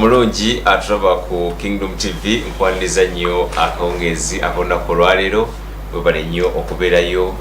Omulungi atraba ku Kingdom TV nkwaniriza nnyo akawungezi akolunaku olwaleero webale nnyo okubeerayo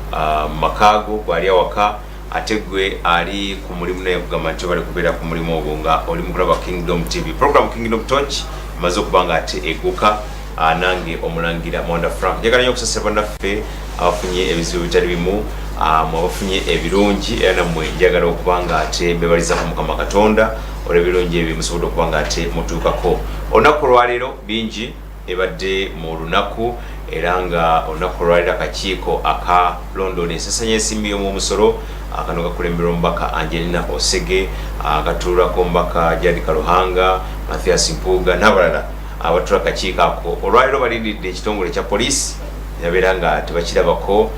makago gwali awaka ate gwe ali ku mulimu naye kugamba nti bali kubeera ku mulimu ogwo nga oli mu kulaba Kingdom TV program Kingdom Torch maze okuba nga ate eguka nange omulangira Mwanda Frank njagala nnyo okusasira bannaffe abafunye ebizibu bitali bimu abafunye ebirungi era nammwe njagala okuba nga ate bebaliza ku Mukama Katonda olw'ebirungi ebyo musobodde okuba nga ate mutuukako olunaku olwaleero bingi ebadde mu lunaku era nga olunaku olwaleero akakiiko akalondoona ensasanya ensimbi y'omusolo kano gakulemberwa omubaka Angelina Osege akatuulako omubaka Jadi Kaluhanga Mathias Mpuuga n'abalala abatula akakiiko ako olwaleero balindidde ekitongole kya poliisi yabeera nga tebakirabako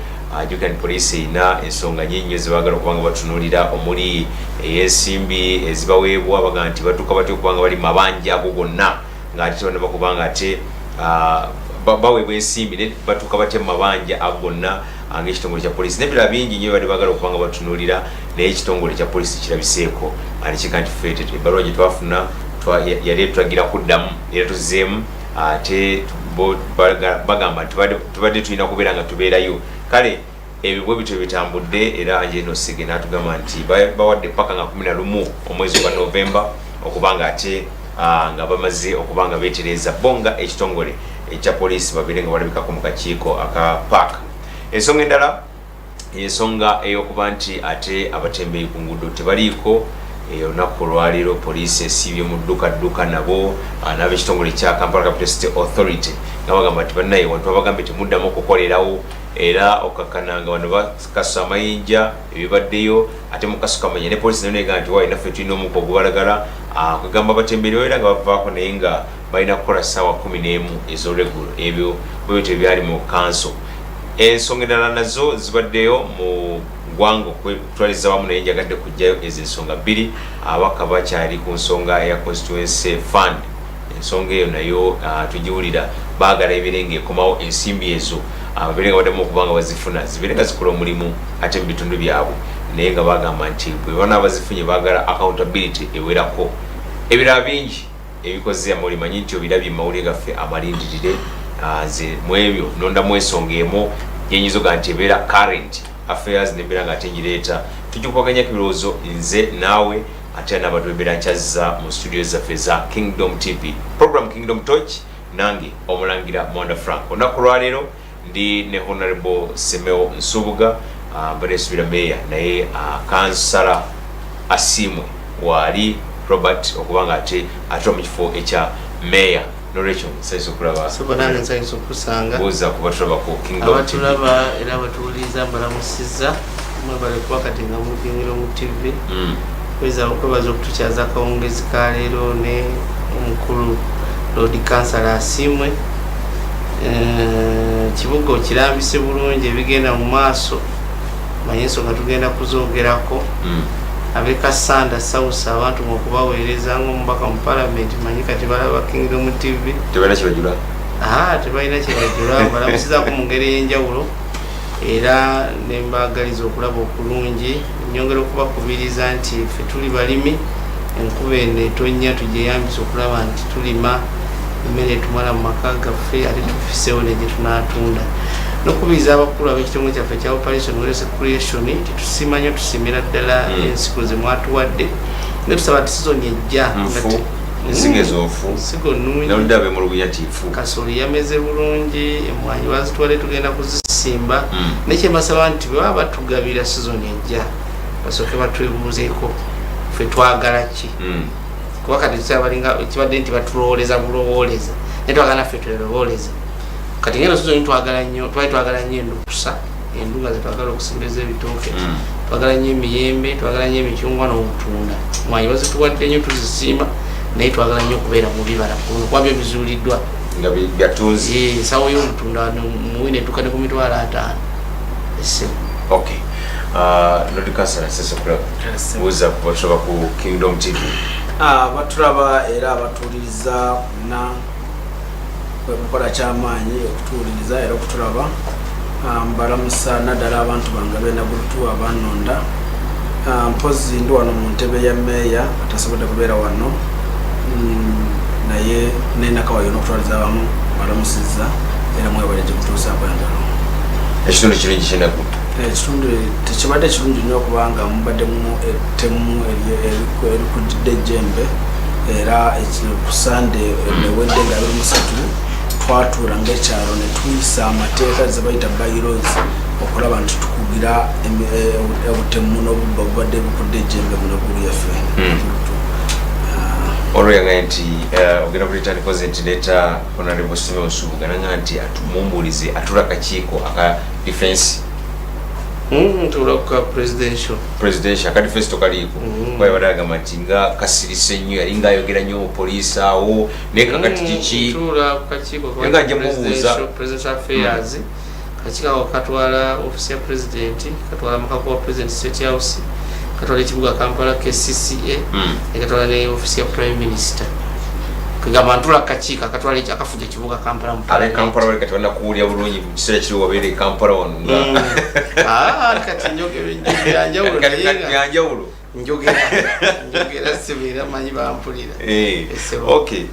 Jukani poliisi ina ensonga nnyingi zibagala okubanga batunuulira omuli ey'ensimbi ezibaweebwa baga nti batuuka batya okubanga bali mabanja ago gonna ng'ate tebannaba kubanga ate baweebwa ensimbi ne batuuka batya mabanja ago gonna ng'ekitongole kya poliisi n'ebirala bingi nnyo bali bagala okubanga batunuulira naye ekitongole kya poliisi kirabiseeko nekika nti ffe ebbaluwa gye twafuna yali etulagira kuddamu era tuzzeemu ate bagamba nti tubadde tulina kubeera nga tubeerayo kale ebyo bityo bitambudde era Angelina Osege n'atugamba nti bawadde paka nga 11 omwezi gwa Novemba okubanga ate nga bamaze okubanga beetereza bonga ekitongole ekya poliisi babeere nga balabikako mu kakiiko aka paaka ensonga endala ensonga ey'okuba nti ate abatembeeyi ku nguudo tebaliiko olunaku olwaleero poliisi esiibye mu dduka nabo n'ab'ekitongole kya Kampala Capital City Authority nga bagamba nti bannaye wantu babagambye temuddamu okukolerawo era okakananga wano bakasuka amayinja ebibaddeyo ate mukasuka amanya ne poliisi nayo negamba nti waayi naffe tulina omuko ogubalaga kugamba batembeerewo era nga bavaako naye nga balina kukola ssaawa 11 ez'olweggulo ebyo bwebyo tebyali mu kanso ensonga endala nazo zibaddeyo mu ggwanga okutwaliza wamu naye njagadde kujjayo ezo ensonga bbiri abaka bakyali ku nsonga eya constituency fund ensonga eyo nayo tugiwulira baagala ebirenga ekomawo ensimbi ezo ababeere nga baddemu okuba nga bazifuna zibeere nga zikola omulimu ate mu bitundu byabwe naye nga bagamba nti bwe bana bazifunye baagala accountability ewerako ebirala bingi ebikoze amawuli manyi nti obirabye mu mawulire gaffe amalindirire nze mu ebyo nondamu ensonga emu gyenyizoga nti ebeera current affairs nembeera nga ate ngireeta tujikubaganyako ebirowoozo nze naawe ate n'abantu bebeera nkyazza mu studio zaffe za Kingdom TV program Kingdom Torch nange omulangira Mwanda Frank olunaku olwaleero ndi ne Honorable Semeo Nsubuga baneesubira meeya naye kansala Asimwe wali Robert okubanga ate mu kifo ekya meeya Norwegian sayiso kulaba sobananga sayiso kusanga boza kubatulaba ku Kingdom abatulaba era batuuliza mbalamusizza mwe bali kuba kati nga mu Kingdom TV kweza okwebaza okutukyaza akawungezi ka leero ne omukulu Lord Kansala Asimwe kibuga okirambise bulungi ebigenda mu maaso manye ensonga tugenda kuzoogerako abeka Sanda South abantu mukubaweereza ng'omubaka mu Parliament manyi kati balaba Kingdom TV tebalina kibajula tebalina kibajula balamusizaako mu ngeri ey'enjawulo era ne mbaagaliza okulaba okulungi nyongera okubakubiriza nti ffe tuli balimi enkuba eno etonnya tugyeyambisa okulaba nti tulima emmere tumala mu maka gaffe ate tufiseewo negye tunaatunda nokubiriza abakulu ab'ekitongole kyaffe kya Operation Wealth Creation nti tusiima nnyo tusiimira ddala ensigo ze mwatuwadde ne tusaba nti sizoni ejja sigo nnungi kasooli yameze bulungi emmwanyi bazitwale tugenda kuzisimba nekyembasaba nti bwe baba batugabira sizoni ejja basooke batwebuuzeeko ffe twagala ki kuba kati kibadde nti batulowooleza bulowooleza naye twagala naffe twelowooleza kati ngeno sizoni twagala nnyo endukusa endunga zetwagala okusimbiza ebitooke twagala nnyo emiyembe twagala nnyo emicungwa n'obutunda mwanyi bazituwadde nnyo tuzisiima naye twagala nnyo okubeera mu bibala kuba byo bizuuliddwa nga byatunzi ensawo y'obutunda muwine edduka ne ku mitwalo 5 okay Lord Kansala sesokulaba buuza kubatulaba ku Kingdom TV batulaba era abatuuliriza na bwemukola kyamaanyi okutuuliriza era okutulaba mbalamusa naddala abantu bange b'enagulutu abanonda mpozi ndi wano mu ntebe ya meeya atasobodde kubeera wano naye nenakawayo n'okutwaliza abamu balamusiza era mwebaleje kutuusa kwengalo. Ekitundu kirungi kyenaku ekitundu tekibadde kirungi nnyo kubanga mubaddemu ettemu erikujjidde ejjembe era ku sande ewedde nga 23 twatuula ng'ekyalo ne tuyisa amateeka ze bayita bylaws okulaba nti tukugira obutemu n'obubba obubadde bukudde ejjembe muno gulu yaffe. olweyanga nti ogenda kuleeta nikoze nti leeta Honorable Simeon Subuga nanga nti atumumbulize atula akakiiko aka defense tulakuka presidential aka defense tokaliiko kwaye badagamba nti nga kasirise nnyo yali ngaayogera nnyo omupoliisi awo naye kakati kiki tula kukakiiko nga ajja mubuuza presidential affairs kakiiko ako katwala office ya president katwala amakako wa president state house katwala ekibuga Kampala KCCA ekatwala ne office ya prime minister kugamba ntula kakiiko akatwala akafuja ekibuga Kampala mu ale Kampala wali katwala kuwulya bulungi mu kiseera kiri wabeere Kampala wano nga kati njogera njogera sibira manyi bampulira okay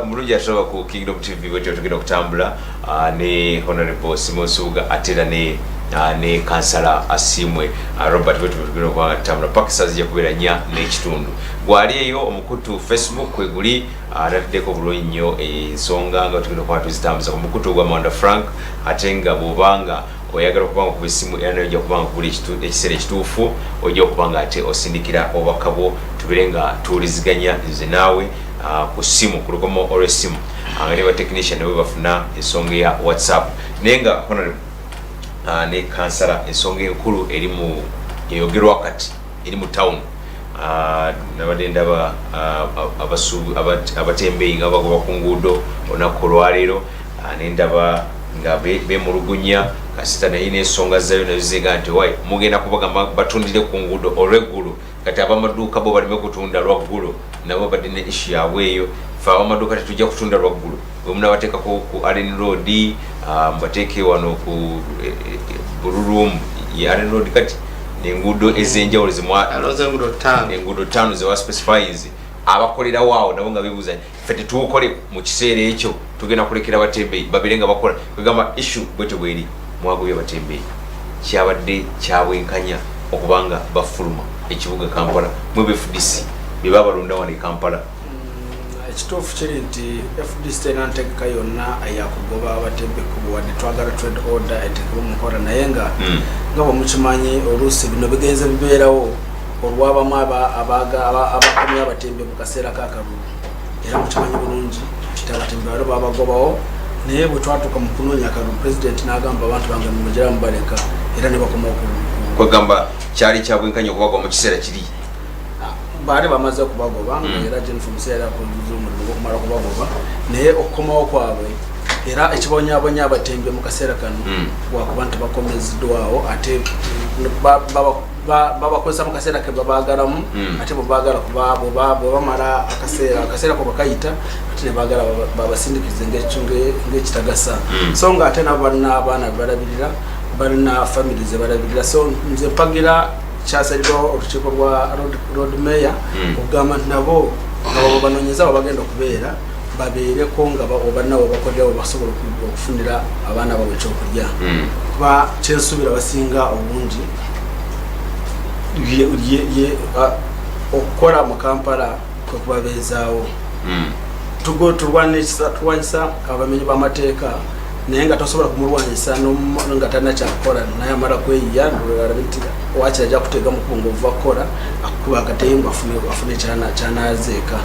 mulungi asobola ku Kingdom TV bwetyo tugenda okutambula ne Honorable Simeon Subuga atera ne kansala Asimwe Robert bwetyo tugenda okutambula pakisa zijja kubeera nnya n'ekitundu gwali eyo omukutu Facebook kweguli ataddeko bulungi nnyo ensonga nga tugenda okuba tuzitambuza ku mukutu gwa Manda Frank ate nga bw'obanga oyagala okubanga ku essimu era nayo ojja kubanga kubula ekiseera ekituufu ojja okubanga ate osindikira obubaka bwo tubeere nga tuwuliziganya nze naawe ku ssimu ku lugomo olw'essimu nga ne batechnician nabo bafuna ensonga ya WhatsApp naye nga ne kansala ensonga enkulu eri mu eyogerwa kati eri mu town nabadde ndaba abatembeeyi nga bagoba ku nguudo olunaku olwaleero nendaba nga bemulugunya kasita naye n'ensonga zayo nayo ziga nti wayi mugenda kubagamba batundire ku nguudo olw'eggulu kati abamaduuka bo baleme kutunda lwaggulu nabo badde ne issue yaabwe eyo fe abamaduuka tetujja kutunda lwaggulu bwe munabateekako ku Allen Road mubateeke wano ku Bulurum ye Allen Road kati nenguudo ez'enjawulo enguudo 5 zewa specifies abakolerawo awo nabo nga bebuuza ffe tetuukole mu kiseera ekyo tugenda kulekera abatembeeyi babire nga bakola kwegamba issue bwetyo bweri mwagobya abatembeeyi kyabadde kyabwenkanya okubanga bafuluma ekibuga Kampala mu FDC bye babalonda wano e Kampala. Ekituufu kiri nti FDC terina ntegeka yonna eyakugoba abatembeeyi kubuwadde twagala trade order etekebwa mu nkola naye nga bwe mukimanyi oluusi bino bigenze bibeerawo olwabamu abakomya abatembeeyi mu kaseera k'akalulu era mukimanyi bulungi nti abatembeeyi balo babagobawo naye bwe twatuuka mu kunoonya akalulu pulezidenti n'agamba abantu bange mumugera mubaleka era ne bakoma kwegamba kyali kyabwenkanya okubagoba mu kiseera kiri baali bamaze okubagoba era Jennifer Museera akunjuza omulimu gw'okumala okubagoba naye okukomawo kwabwe era ekibonyabonya abatembeeyi mu kaseera kano wakuba nti bakomeziddwawo ate babakozesa mu kaseera ke babaagalamu ate bwebaagala bwe bamala akaseera ko bakayita ate ne baagala babasindikize ng'ekitagasa so nga ate nabo balina abaana bebalabirira balina family ze balabirira so nze mpagira kyasalirwaho olukiiko lwa road mayor okugamba nti nabo nga banoonyeza abo bagenda okubeera babeereko nga obanabo bakolerawo basobola okufunira abaana baabwe ekyokulya kuba kyensuubira basinga obungi okukola mu Kampala kwekubabeezaawo tulwanyisa abamenyi b'amateeka naye nga tosobola kumulwanyisa nga talina kyakukola naye amala kweyiya nti wakira ajja kutega mukungu ova kukola akukuba akateyi ngu afune kyanazeeka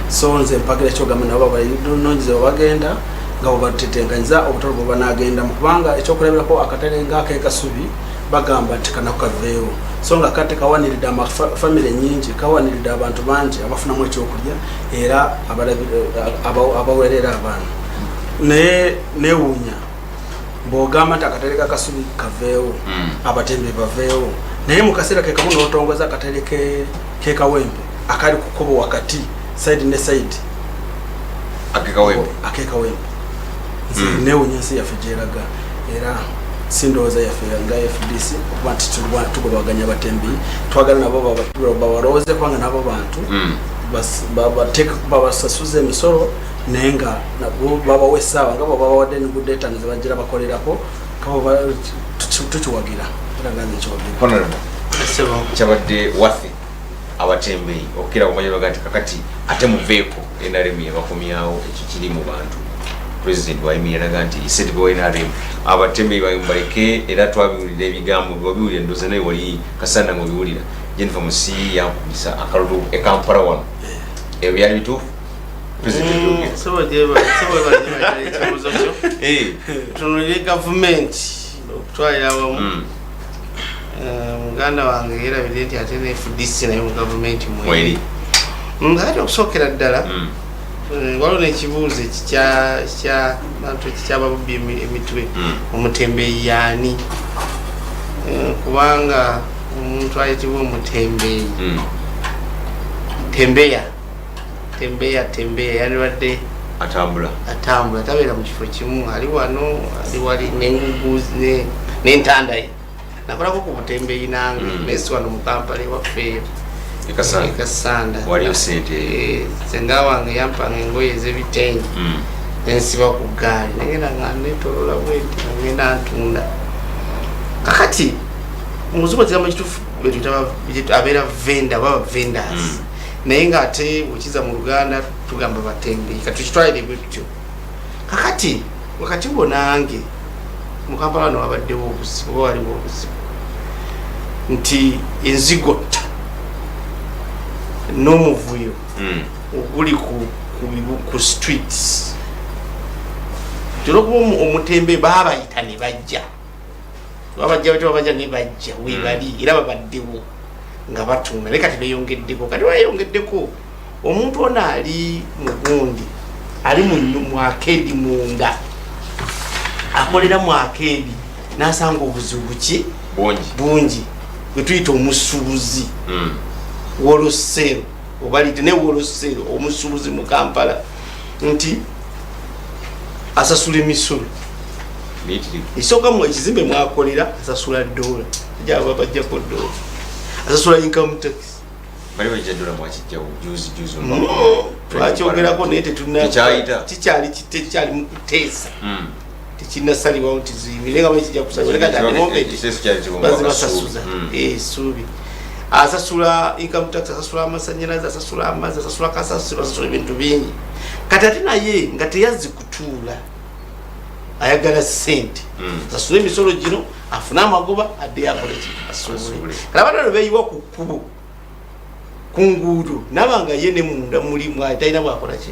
so nze mpagira ekyogamba nabo balinonyeze webagenda nga webatetenganyiza obutalo bwe banagenda mukubanga ekyokulabirako akatale ngaakekasubi bagamba nti kanako kaveewo so nga kate kawaniridde amafamire nyingi kawaniridde abantu bangi abafunamu ekyokulya era abawerera abaana naye newuunya bw'ogamba nti akatale kakasubi kaveewo abatembeeyi baveewo naye mu kaseera ke kamu n'otongoza akatale kekawempe akali ku kkubo wakati side ne side akekawempe nze newuunya ensi yaffe gyeraga era sindowooza yaffe nga FDC okuba nti tugobaganya abatembeeyi twagala nabo babalowooze kubanga nabo bantu babasasuza emisolo naye nga nabo babawa essaawa nga bwe babawadde ne good data ze bagira bakolerako tukiwagira era nga nkiwagira kyabadde waffe abatembeeyi okukira kumanya baga nti kakati ate muveeko NRM yabakomyawo ekyo kiri mu bantu president wayimiraga nti isetibwa NRM abatembeeyi baleke era twabiwulira ebigambo babiwulira ndoza naye wali kasana ngo biwulira Jennifer Musi yakubisa akalulu e Kampala wano ebyo byali bituufu tunulire gavumenti okutwalira awamu muganda wange yerabire nti ate ne FDC naye mu gavumenti mweri ate okusookera ddala waliwo n'ekibuuzo ekikyababubbi emitwe omutembeeyi yaani kubanga omuntu ayitibwa omutembeeyi tembeya yandibadde atambula tabeera mu kifo kimu ali wano ali wali nenguguzi n'entandaye nakolako ku butembeeyi nange naye si wano mu Kampala ewaffe ekasanda waliyo sente senga wange yampanga engoye ez'ebitengi nensiba ku ggaali nagenda nga netolola bwenti nagenda ntunda kakati omuzungu kigambo kituufu abeera venda baba vendors naye ng'ate wekiza mu Luganda tugamba batembeeyi kati tukitwalire bwe tutyo kakati wakati wo nange mu Kampala wano wabaddewo obuzibu oba waliwo obuzibu nti enzigotta n'omuvuyo oguli ku streets olwokuba omutembeeyi baabayita ne bajja babajja ne bajja webali era babaddewo nga batunda naye kati beyongeddeko kati wayongeddeko omuntu ono ali mugundi ali mu akeedi munda akolera mu akeedi n'asanga obuzibu ki bungi bwe tuyita omusuubuzi wolosero obalite ne wolosero omusuubuzi mu Kampala nti asasula emisolo isooka mu ekizimbe mwakolera asasula $1 gyaba bajjako $1 asasula income tax bali bajjadula mwakijjawo juzi twakyogerako naye tekyali mu kuteesa tekinnasalibwawo nti ziibire nga bakijja kusabazibasasuza esuubi asasula income tax asasula amasannyalaze asasula amazzi asasula kasasiro asasula ebintu bingi kati ate naye nga teyazzi kutuula ayagala ssente asasula emisolo gino afune amagoba adde yakoleki asubule kalabana no beeyiwa ku kkubo ku nguudo nabanga ye ne munda mulimu talina bwakolaki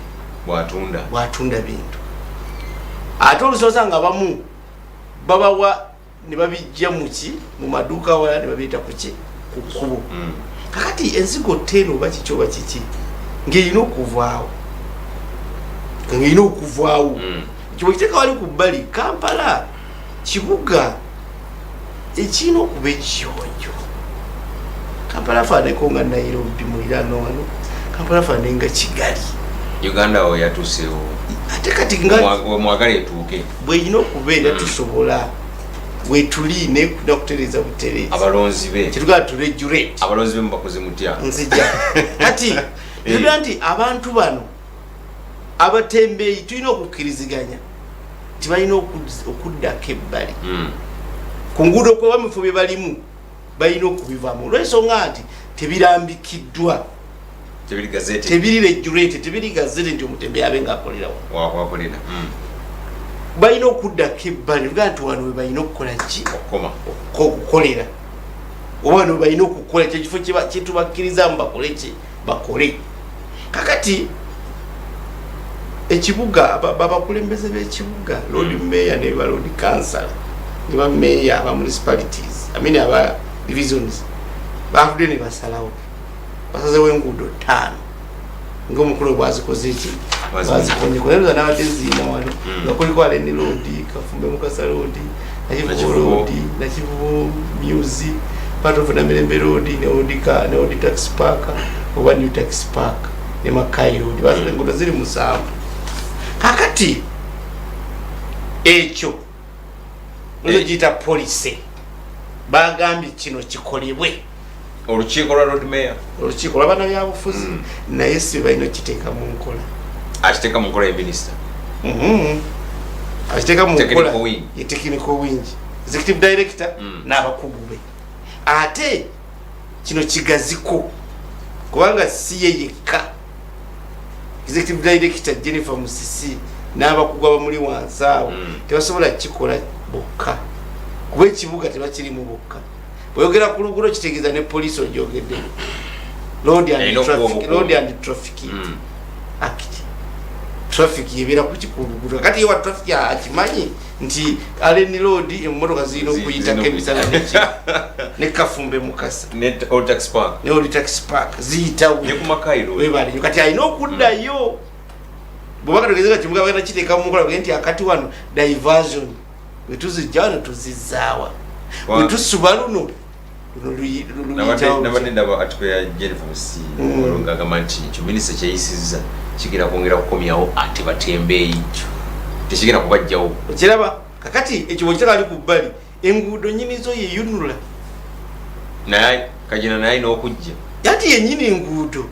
bwatunda bintu ate olusoza nga bamu babawa ne babijja muki mu maduuka wala ne babiyita kuki ku kkubo kakati enzigo tteno oba kiki oba kiki ng'erina okuvaawo kiwe kiteeka wali ku bbali Kampala kibuga ekirina okuba ekiyonjo Kampala afaaneko nga Nairobi muliraano wano Kampala afaane nga Kigali Uganda awo yatuuseewo ate kati mwagala etuuke bweyina okubeera tusobola wetuli nakutereeza butereezi abalonzi be kitugala turegulate abalonzi be mubakoze mutya nzija kati tugira nti abantu bano abatembeeyi tulina okukkiriziganya tibalina okuddako ebbali ku nguudo kwe bamifo bye balimu balina okubivaamu olw'ensonga nti tebirambikiddwa tebiri regulated tebiri gazete nti omutembeeyi abe ng'akolerawo balina okuddako ebbali luga nti wano we balina okukola ki okukolera oba wano we balina okukola kyekifo kyetubakkirizamu bakole ki bakole kakati ekibuga babakulembeze b'ekibuga road mayor ne ba road council ne ba mayor aba municipalities aba divisions bafudde ne basalawo basazewo enguudo 5 ng'omukulu bwazikoze eki bazikonye kuneruza n'abadde ziina wano nga kuliko Aleni road Kafumbe Mukasa road Nakivubo road Nakivubo Muzi part of Namirembe road ne Old Taxi Park oba New Taxi Park ne Makai road basaze enguudo ziri 7 kakati ekyo olugiyita police bagambye kino kikolebwe olukiiko lwa Lord Mayor olukiiko lw'abaana byabufuzi naye si balina okiteeka mu nkola akiteeka mu nkola ya minisita akiteeka mu nkola ye technical wing executive director n'abakugu be ate kino kigaziko kubanga si ye yekka executive director Jennifer Musisi n'abakugu abamuli wansi awo tebasobola kikola bokka kuba ekibuga tebakirimu bokka bweyogera ku luguudo kitegeeza ne poliisi ogyogedde road and traffic act traffic yebeera kukikuluguudo kati yewa traffic akimanyi nti Allen Road emmotoka zirina okuyitako emisana ne Kafumbe Mukasa ne Old Tax Park ziyitawo ne ku Makairo webale kati alina okuddayo bwebaka togezeka kimuga bagenda kiteeka mu nkola nti akati wano diversion bwetuzijja wano tuzizaawa bwetusuba luno nabadde ndaba atupe ya Jennifer Musisi olungagamba nti ekyo minisita kyeyisizza kigenda kwongera kukomyawo ate batembeeyi kyo tekigenda kubajjawo okiraba kakati ekyo bwekitakali ku bbali enguudo nyinizo yeyunula naye kagina naye n'okujja yati yennyini enguudo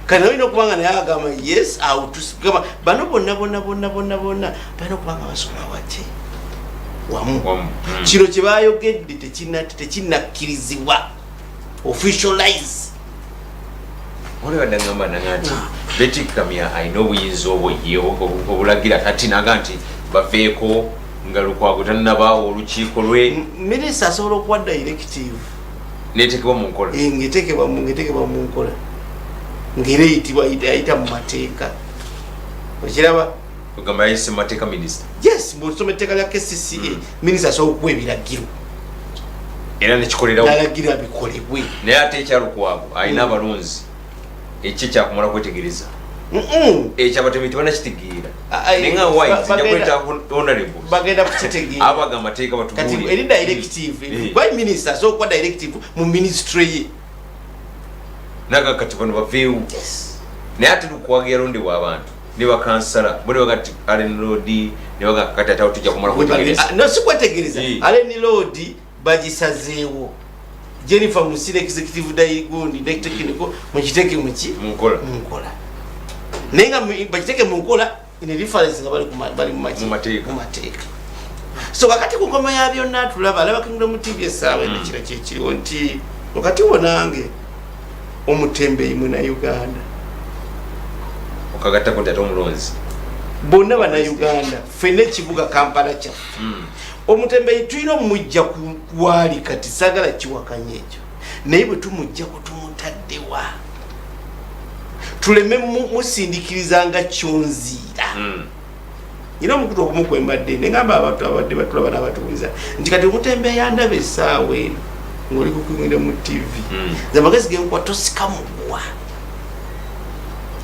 kati nawe olina okubanga naye agamba yes awutusgamba bano bonna balina okubanga basoma wate wamu kino kye baayogedde tekinnakkirizibwa officialize olebadde ngamba nti Betty Kamya alina obuyinza obulagira kati naga nti baveeko nga Lukwago tannabaawo olukiiko lwe minisita asobola okuwa directive netekebwa mu nkola ngetekebwa mu nkola ngera ayita mu mateeka okiraba ogamba yayise mu mateeka minisita yes bw'osoma etteeka lya KCCA minisita asobola okuwa ebiragiro era nekikolerawo nalagira bikolebwe naye ate ekya Lukwago alina abalonzi ekyo kyakumala kwetegereza ekyo abatemi tebanakitegeera naye nga White nja kweta honorable bagenda kukitegeera abaga amateeka kati eri directive by minister asobola okuwa directive mu ministry ye naga kati bano baveewo naye ate Lukwago yalondebwa abantu ne bakansala bone bagati Allen Road ne bagakati atawo tujja kumala kwetegereza no si kwetegereza Allen Road bagisazeewo Jennifer Musisi executive gundi technical mukiteke munkola nenga bakiteke munkola ine reference nga bali mu mateeka so wakati ku ngoma ya byonna tulaba alaba Kingdom TV esawe nekira kyekiriwo nti wakati wonange omutembeyi muna Uganda okagatta ko tato omulonzi bonna bana Uganda fene kibuga Kampala kya omutembeyi tulina omujja kwali kati sagala kiwakanye ekyo naye bwe tumujja kutumutaddewa tuleme musindikirizanga kyonziira ina omukutu okumukwembadde nengamba abantu abadde batulaba n'abatubuliza nti kati omutembeyi andaba essaawa eno ng'oli kukwingire mu TV zamagezi genkuwa tosika mugwa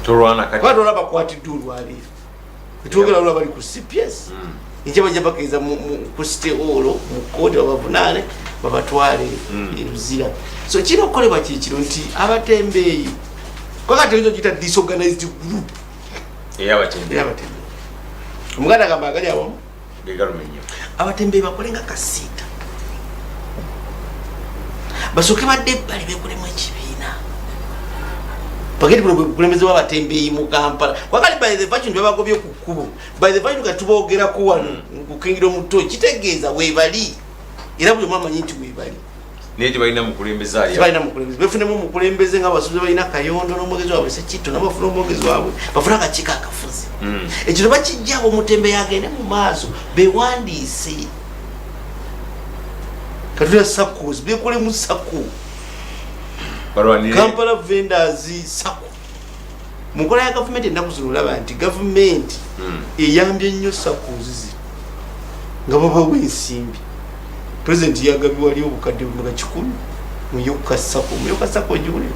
tolwana kati kwatolaba bakwatiddwa olwaleero etwogera olwa bali ku CPS njaba jaba kaiza ku state hall mu kodi babavunaane babatwale eruzira so kino koleba kikiro nti abatembeyi kwakati ezo kita disorganized group abatembeyi omuganda gamba agali awamu begalumenyo abatembeyi bakolenga kasita basoke badde bali bekolemu ekibiina paketi kulembeze w'abatembeyi mu Kampala kwakali by the virtue babagobye ku kkubo by the virtue katubogera ku wano ku Kingdom to kitegeeza webali era buli mama nyinti webali neje balina mukulembeze ali balina mukulembeze befunemu mukulembeze nga basuze balina Kayondo n'omwogezi waabwe Sekitto n'abafuna omwogezi waabwe bafuna akakika akafuzi ekyo bakijjawo omutembeyi agende mu maaso bewandiise katula SACCOs bekole mu SACCO Kampala vendors SACCO mukola ya government endaku zino olaba nti government eyambye nnyo SACCOs nga babawo ensimbi president yagabye wali obukadde bwa 10 muyoka SACCO jule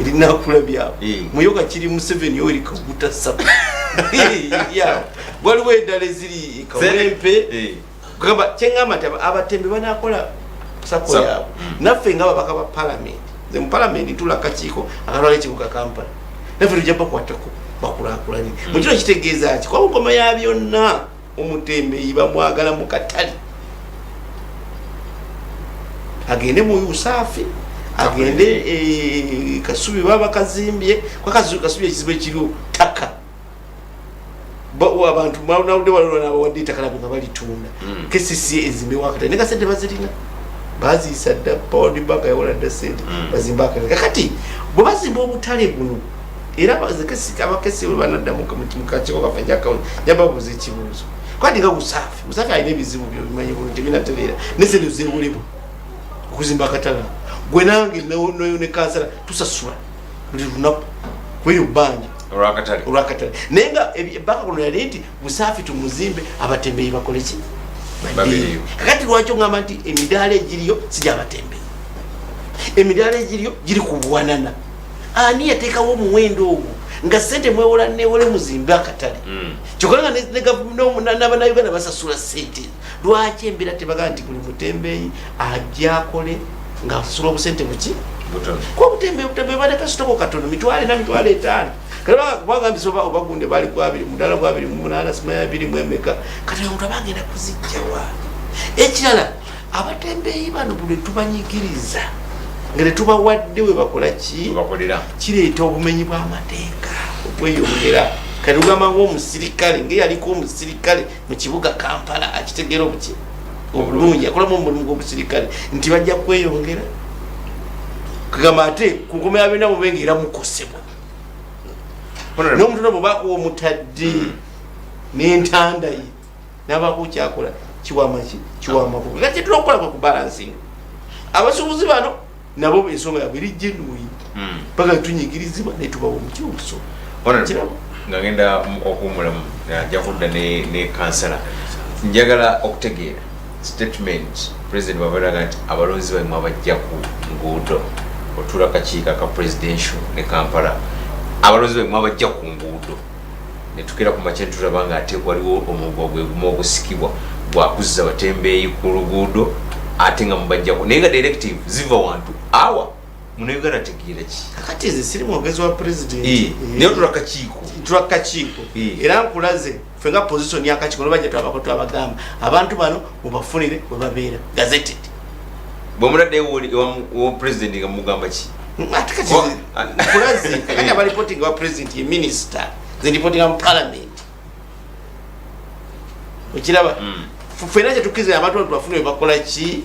erina kulabya muyoka kiri mu 7 yo eri kaguta SACCO ya waliwo eddala eziri kawempe kugamba kyengamba abatembe banakola SACCO yabo naffe nga babaka ba parliament mu parliament tula kakiiko akalwala ekibuga Kampala naffe tujja bakwatako bakulakulani mukiro kitegeeza ati kwa ngoma ya byonna omutembeyi bamwagala mu katali agende mu usaafi agende Kasubi baba kazimbye kwa Kasubi ekizibu ekiriwo taka abantu mawunawude walona abawadde ettaka labwe nga balitunda KCCA ezimbe wakati nega sente bazirina baziyisa dda pound baka yawola dda sente bazimba akatale kakati bwe bazimba obutale buno era abakesi bwe banadda mu kakiiko kaffe njababuuza ekibuuzo kwati nga Musaafi alina ebizibu byo bimanyi bulungi binatereera nesente zeewolebwa okuzimba akatale gwe nange ne kansala tusasula buli lunaku kweyo bbanja olwakatale naye nga ebbanga kuno yali nti Musaafi tumuzimbe abatembeeyi bakole ki baddeeyo kakati lwaki oŋŋamba nti emidaala egiriyo sijyabatembeeyi emidaala egiriyo giri ku buwanana ani yateekawo omuwendo ogwo nga sente mwewola newole muzimbe akatale kyokka nga n'abannayuganda basasula sente lwaki embeera tebagaa nti buli mutembeeyi ajakole ng'asasula obusente buki kuba obutembeeyi baleka sitoko katono mitwalo 4 mitwalo 5 kubagambisa obagunde bali kwabiri mudala gwabiri munana simaya biri mwemeka kati omuntu abagenda kuzijjawa ekirala abatembeeyi bano buli tubanyigiriza ngere tubawadde we bakola ki kireeta obumenyi bw'amateeka okweyongera kati ugamba ng'omusirikale yaliko omusirikale mu kibuga Kampala akitegera obuki obulungi akolamu omulimu gw'obusirikale nti bajja kweyongera kagamba ate ku nkomera abina mubenga era mukosebwa n'omuntu no bwebakuwa omutadde n'entanda ye n'abaku kyakola kiwamakubi kati tulina okukola kwe ku balancing abasuubuzi bano nabo ensonga yabwe eri genuine paka tunyigirizibwa ne tubawa omukyuso nga ngenda okuwumulamu javudda ne kansala njagala okutegeera statement president wabalaga nti abalonzi balimu abajja ku nguudo otula kakiiko ka presidential ne Kampala abalonzi balimu abajja ku nguudo netukira ku makya tulaba nga ate waliwo omugwa gwe gumu ogusikibwa gwakuzza batembeeyi ku luguudo ate nga mubajjako naye nga directive ziva wantu awa munayuganda tegeera ki kakati nze siri mwogezi wa president naye tulakakiiko era nkulaze ffe nga position yakakiiko nobajja twabako twabagamba abantu bano mubafunire we babeera gazetted bwemutadde wa president nga mugamba ki ate kati nkulaze kakati abalipotinga wa president ye minister zendipotinga mu parliament okiraba ffena kyetukizira abantu tubafunire bakola ki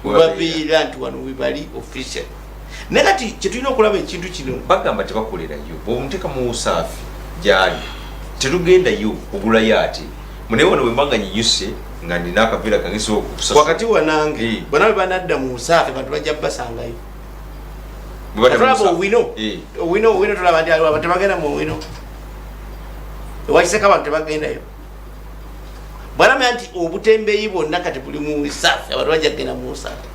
webabeera nti wano webali official naye kati kyetulina okulaba ekintu kino bagamba tebakolerayo bwomuteeka mu Musaafi gyali tetugendayo kugulayo ate munaye wano bwembanga nyinyuse nga ndina akaveera kange sokusasa wakati wanange bonna bwe banadda mu Musaafi abantu bajja basangayo tulaba owino tulaba ndi aliwo tebagenda mu owino ewakiseka abantu tebagendayo bwanamanya nti obutembeeyi bwonna kati buli mu Musaafi abantu bajja kugenda mu Musaafi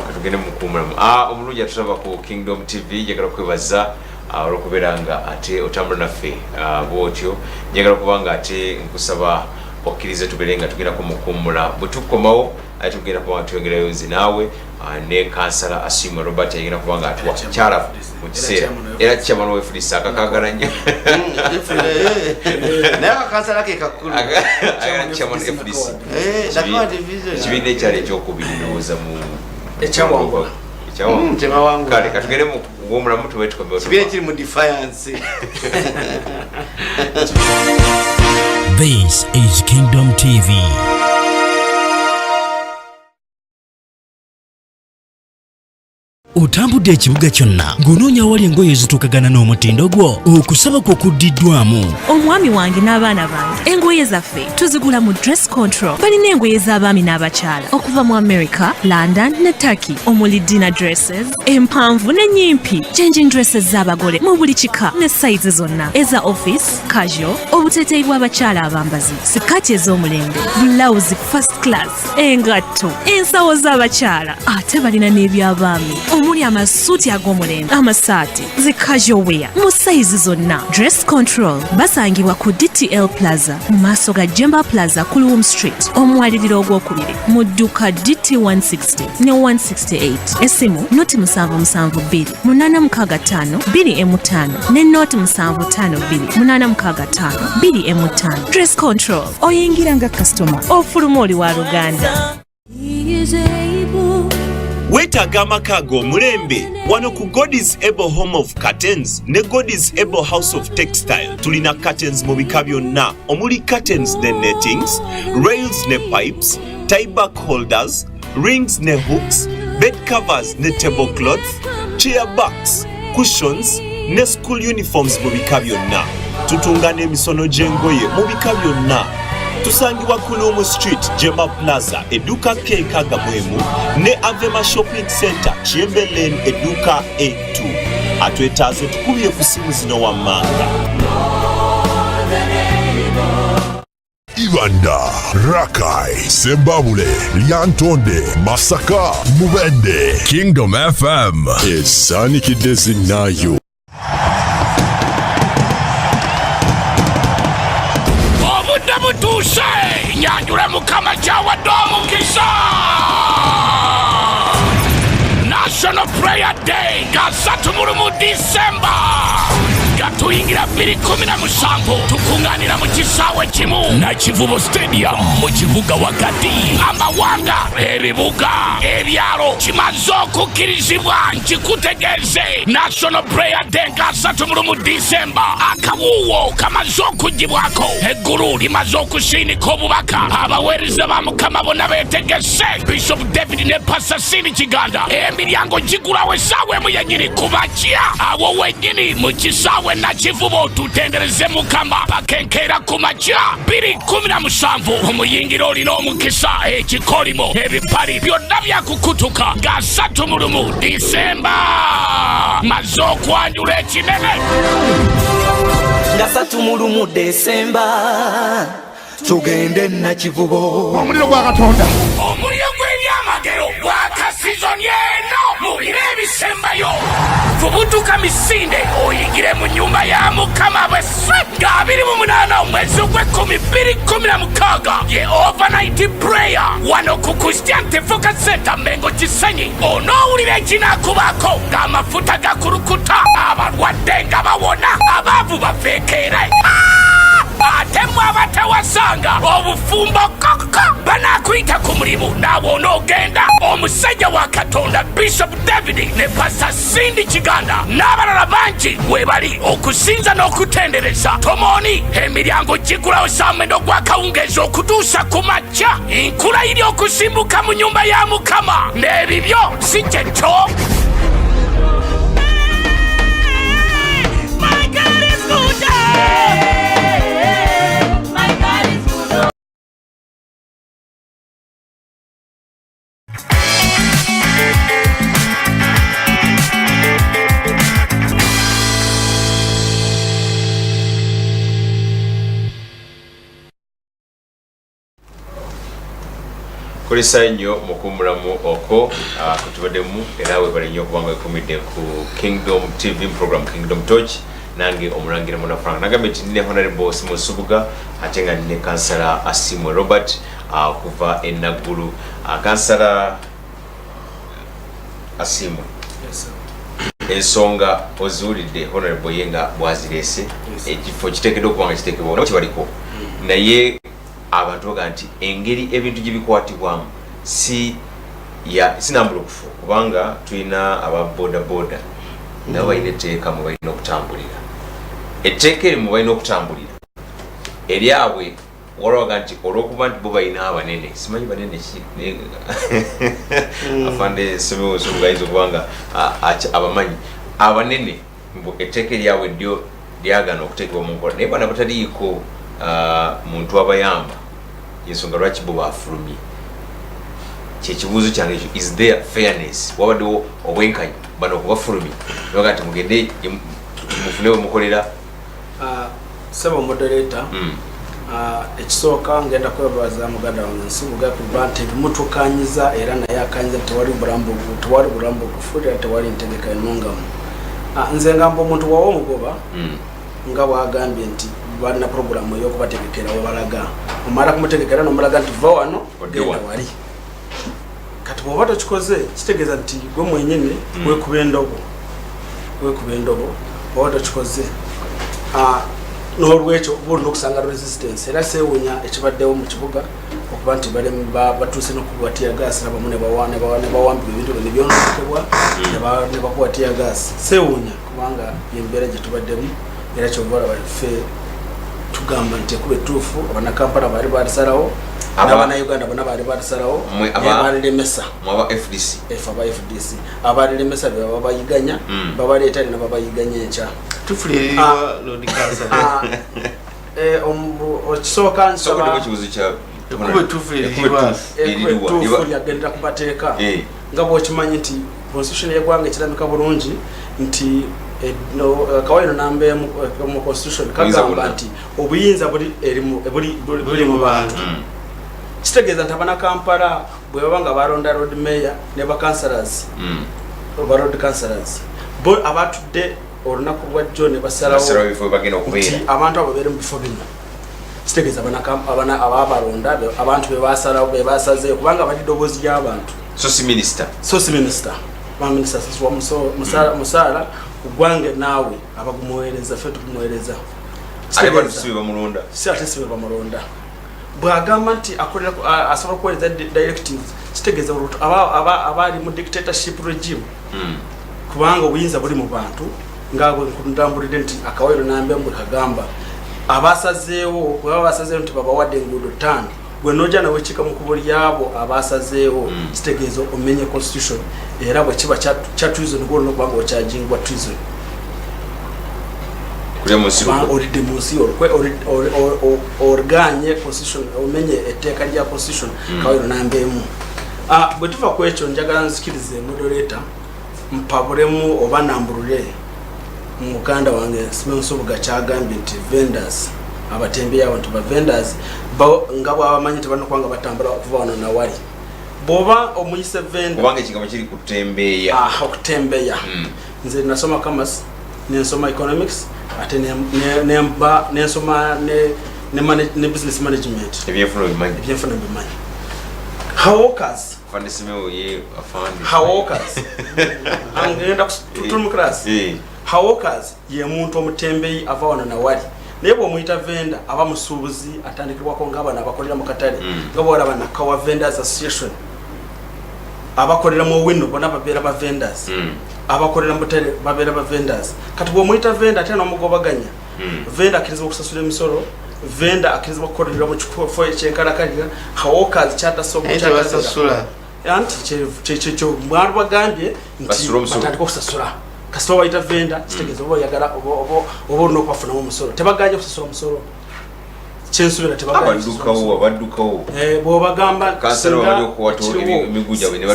katugende mukumulamu omulungi atusaba ku Kingdom TV njagala kwebaza olwokubeera nga ate otambula naffe bwotyo njagala okuba nga ate nkusaba okkirize tubeere nga tugenda kumukumula bwe tukomawo ate tugenda kuba nga tuyongerayo nze naawe ne kansala Asiimwe Robert yagenda kuba nga atuwa kyalafu mu kiseera era kyamano wefudisi akakagala nnyo naye akansala ke kakulu kyamano FDC ekibiina ekyali ekyokubiri ndowooza mu kale katugende muwomulamu tuwe tukomeo kibiina kiri mu defiance. This is Kingdom TV. Otambudde ekibuga kyonna ng'onoonya awali engoye ezituukagana n'omutindo gwo okusaba kwo kuddiddwamu. Omwami wange n'abaana bange engoye zaffe tuzigula mu Dress Control. Balina engoye z'abaami n'abakyala okuva mu America, London ne Turkey omuli dinner dresses empanvu n'ennyimpi, changing dresses z'abagole mu buli kika ne size zonna eza office, casual, obuteeteeyi bw'abakyala abambazi, sikaati ez'omulembe, blouse first class, engatto, ensawo z'abakyala ate balina n'eby'abaami omuli amasuuti ag'omulembe, amasaati, zi casual wear mu size zonna. Dress Control basangibwa ku DTL Plaza mu maaso ga Jemba Plaza ku Luwum Street omwaliriro ogwokubiri mu dduuka DT 160 ne 168. Essimu noti 772 865 2M5 ne noti 752 865 2M5. Dress Control oyingira nga customer ofuluma oli wa Luganda. He is able Weetaaga amakago omulembe wano ku God is Able Home of Curtains ne God is Able House of Textile tulina curtains mu bika byonna omuli curtains ne nettings, rails ne pipes, tie back holders, rings ne hooks, bed covers ne tablecloth, chair backs, cushions ne school uniforms mu bika byonna. Tutunga n'emisono gy'engoye mu bika byonna. Tusangibwa Kulumu Street, Jema Plaza, Eduka K Kagamwemu, ne Avema Shopping Center, Chiembe Lane, Eduka A2. Atwetaaze tukubye ku simu zino wammanga. Ibanda, Rakai, Sembabule, Liantonde, Masaka, Mubende. Kingdom FM is Sanikide Zinayo. Obudde nyanjule mukama jawadde omukisa National Prayer Day nga 3 mu December tuyingira 2017 tukunganira mu kisaawe kimu na Kivubo Stadium mu kibuga wakati amawanga ebibuga ebyalo kimaze okukkirizibwa nkikutegeeze National Prayer Day nga 3 mu December akawuwo kamaze okugibwako eggulu limaze okusiinika obubaka abaweereza ba Mukama bonna beetegese Bishop David ne Pastor Sini Kiganda emiryango gigulawo essaawa emu yennyini kumakya awo wennyini mu kisaawe na Kivubo tutendereze Mukama bakenkeera ku makya 2017 omuyingiro olina omukisa ekikolimo ebipali byonna byakukutuka nga 3 mu December maze okwanjula ekinene nga 3 mu December tugende na Kivubo omuliro gwa Katonda omuliro gw'ebyamagero gwaka season yeno mu biro ebisembayo vubutuka misinde oyingire mu nyumba ya Mukama bw'eswe nga 28 omwezi gw'ekkumi 2016 ye overnight prayer wano ku Christian Focus Center Mengo Kisenyi onoowulira ekinakubako ng'amafuta gakulukuta abalwadde nga bawona abaavu bafeekeere ate mwe abatawasanga obufumbo koko banakuyita ku mulimu naawe onoogenda omusajja wa Katonda Bishop David ne Pastor Cindy Kiganda n'abalala bangi webali okusinza n'okutendereza Tomoni emiryango gigulawo samendo gwa kawungeezi okutuusa ku makya enkula iri okusimbuka mu nyumba ya Mukama n'ebibyo si kyekyo kulisa nnyo mukumulamu oko kutubaddemu era webale nnyo okubanga wekumidde ku Kingdom TV program Kingdom Torch nange omulangira Muna Frank nagambe nti nne Honorable Simon Subuga ate nga nne Kansala Asimwe Robert kuva Enaggulu Kansala Asimwe ensonga ozuulidde Honorable yenga bwazirese ekifo kiteekeddwa okubanga kiteekebwa kibaliko naye abantu baga nti engeri ebintu gye bikwatibwamu sinambulukufu kubanga tulina aba boda nabo balina etteeka mwe balina okutambulira etteeka erimu balina okutambulira eryabwe walawaga nti olwokuba nti bo balina abanene simanyi banene ki afande Subuga kubanga abamanyi abanene etteeka eryabwe ddyo lyagana okuteekebwa mu nkola naye bana bataliiko muntu abayamba yensonga lwaki bo bafulumye kyekibuuzo kyange ekyo is there fairness wabaddewo obwenkanyi bano okubafulumye naga nti mugende mufune we mukolera sebo moderator ekisooka ngenda kwebaza muganda wange Nsubuga kuba nti bimutukanyiza era naye akanyiza tewali bulambukufu era tewali ntegeka ennungamu nze ngamba omuntu wawo omugoba nga bwagambye nti balina programu y'okubategekera webalaga omala kumutegekera nomulaga nti va wano genda wali kati bwoba tokikoze kitegeeza nti gwe mwenyini wekuba endobo oba tokikoze n'olwekyo bulina okusanga resistance era sewunya ekibaddewo mu kibuga okuba nti batuuse n'okukuba tiyagaasi nabamu ne bawambibwa ebintu byo nebyononekebwa ne bakuba tiyagaasi sewunya kubanga yembeera gye tubaddemu era kyovala baffe tugamba nti ekuba ettuufu abannakampala baali baalisalawo n'abannayuganda bonna baali baalisalawo balilemesa aba FDC abalilemesa beba bayiganya babaleeta ne babayiganya enkya tufuliriwa Lord Kansa okisooka nsaba ekube tufuliriwa yagendera ku mateeka nga bw'okimanyi nti constitution y'eggwanga ekirambika bulungi nti Kawaino nambe mu constitution kagamba nti obuyinza buli mu bantu kitegeeza nti abannakampala bwe babanga balonda road mayor ne councillors road councillors bo abatudde olunaku lwa jjo ne basalawo nti abantu abo beere mu bifo bino kitegeeza ababalonda abantu bebasalawo bebasazeeyo kubanga bali ddoboozi ly'abantu so si minister baminister siswa musaala ugwange naawe abagumuweereza ffe tugumuweereza ate sibe bamulonda bwagamba nti asobola okuweereza directives kitegeeza abaali mu dictatorship regime kubanga obuyinza buli mu bantu ngaabwe nkundambulire nti Akawairo nambe mbwe kagamba abasazeewo bwe baba basazeewo nti babawadde enguudo ttaano gwe nojja nawe kika mu kubo lyabo abasazeewo kitegeeza omenye constitution era bwe kiba kya treason gwolina okubanga okyajingwa treason olidde mu nsi organye constitution omenye etteeka lya constitution Kawairo nambeemu bwe tuva ku ekyo njagala nzikirize moderator mpabulemu oba nambulule muganda wange Simensobuga kyagambye nti vendors abatembeya abantu ba vendors nga bwabamanyi tebalina kubanga batambula okuva wano nawali bwoba omuyise vendor kubanga ekigamba kiri kutembeya okutembeya nze nasoma commerce nensoma economics ate nensoma ne business management ebyefuna bimanyi hawokers angenda kutulu mu class hawokers ye muntu omutembeyi ava wano nawali naye bw'omuyita venda aba musuubuzi atandikibwako ng'abana abakolera mu katale nga bwolaba Nakawa Vendors Association abakolera mu Owino bonna babeera ba vendors abakolera mu Butere babeera ba vendors kati bw'omuyita venda ate n'omugobaganya venda akkirizibwa okusasula emisolo venda akkirizibwa okukolerera mu kifo ekyenkalakalira hawokers kyatasobasasula anti kyekyo mwali bagambye nti batandika okusasula kasita wayita venda kitegeeza oba oyagala oba olina okubafunamu omusolo tebaganye okusasula omusolo kyensubira tebaganyebaddukawo bw'obagamba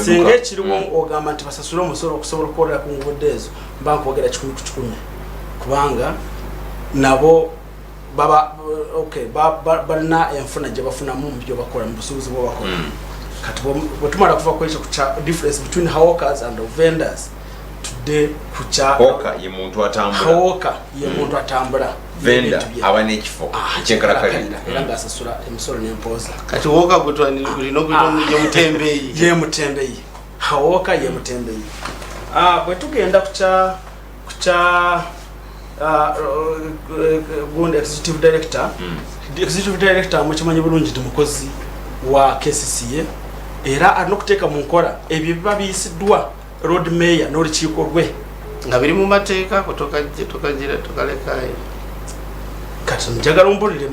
singa ekiriwo ogamba nti basasule omusolo okusobola okukolera ku nguudo ezo mba nkwogera 100 ku 100 kubanga nabo balina enfuna gye bafunamu mu byo bakola mu busuubuzi bwe bakola kati bwetumala kuva ku ekyo kukya difference between hawkers and vendors tudde kukya ye muntu atambula venda aba n'ekifo ekyenkalakalira era ng'asasula emisolo n'empooza kati woka gulina okuyita mutembeeyi ye mutembeeyi hawoka ye mutembeeyi bwe tugenda kukya gundi executive director mukimanyi bulungi nti mukozi wa KCCA era alina okuteeka mu nkola ebyo biba biyisiddwa road mayor n'olukiiko lwe nga biri mu mateeka tokalekayo kati njagala ombulire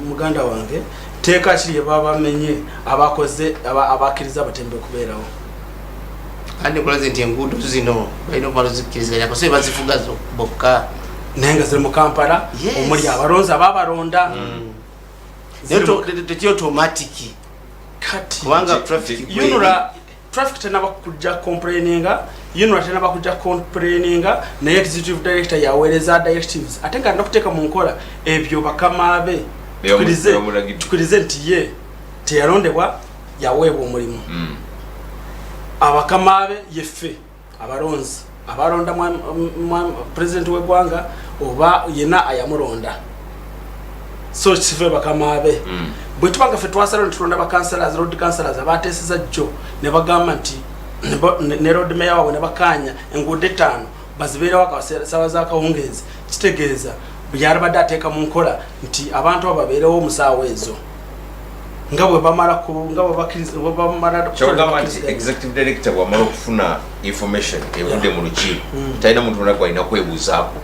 muganda wange teeka kiri baba bamenye abakoze abakkiriza abatembe okubeerawo kandi kulaze nti enguudo zino balina okuba zikkiriziganya kose bazifuga bokka naye nga ziri mu Kampala omuli abalonzi ababalonda teki automatiki kati kubanga traffic tenaba kujja complaininga tenaba kujja complaininga naye executive director yaweereza directives ate nga nakuteeka mu nkola ebyo bakama be tukirize nti ye teyalondebwa yaweebwa omulimu abakama be yeffe abalonzi abalonda president w'eggwanga oba yena ayamulonda so kife bakama be bwe tubanga ffe twasalawo netulonda bakansalazi road councillors abateeseza jjo ne bagamba nti ne road mayor waabwe ne bakaanya enguudo 5 bazibeerawo akasawa z'akawungeezi kitegeeza byarabadde ateeka mu nkola nti abantu ababeerewo omusaawa ezo nga bwe bamala executive director bwamala okufuna information evudde mu lukiiko talina muntu wonna gwalina kwebuuzaako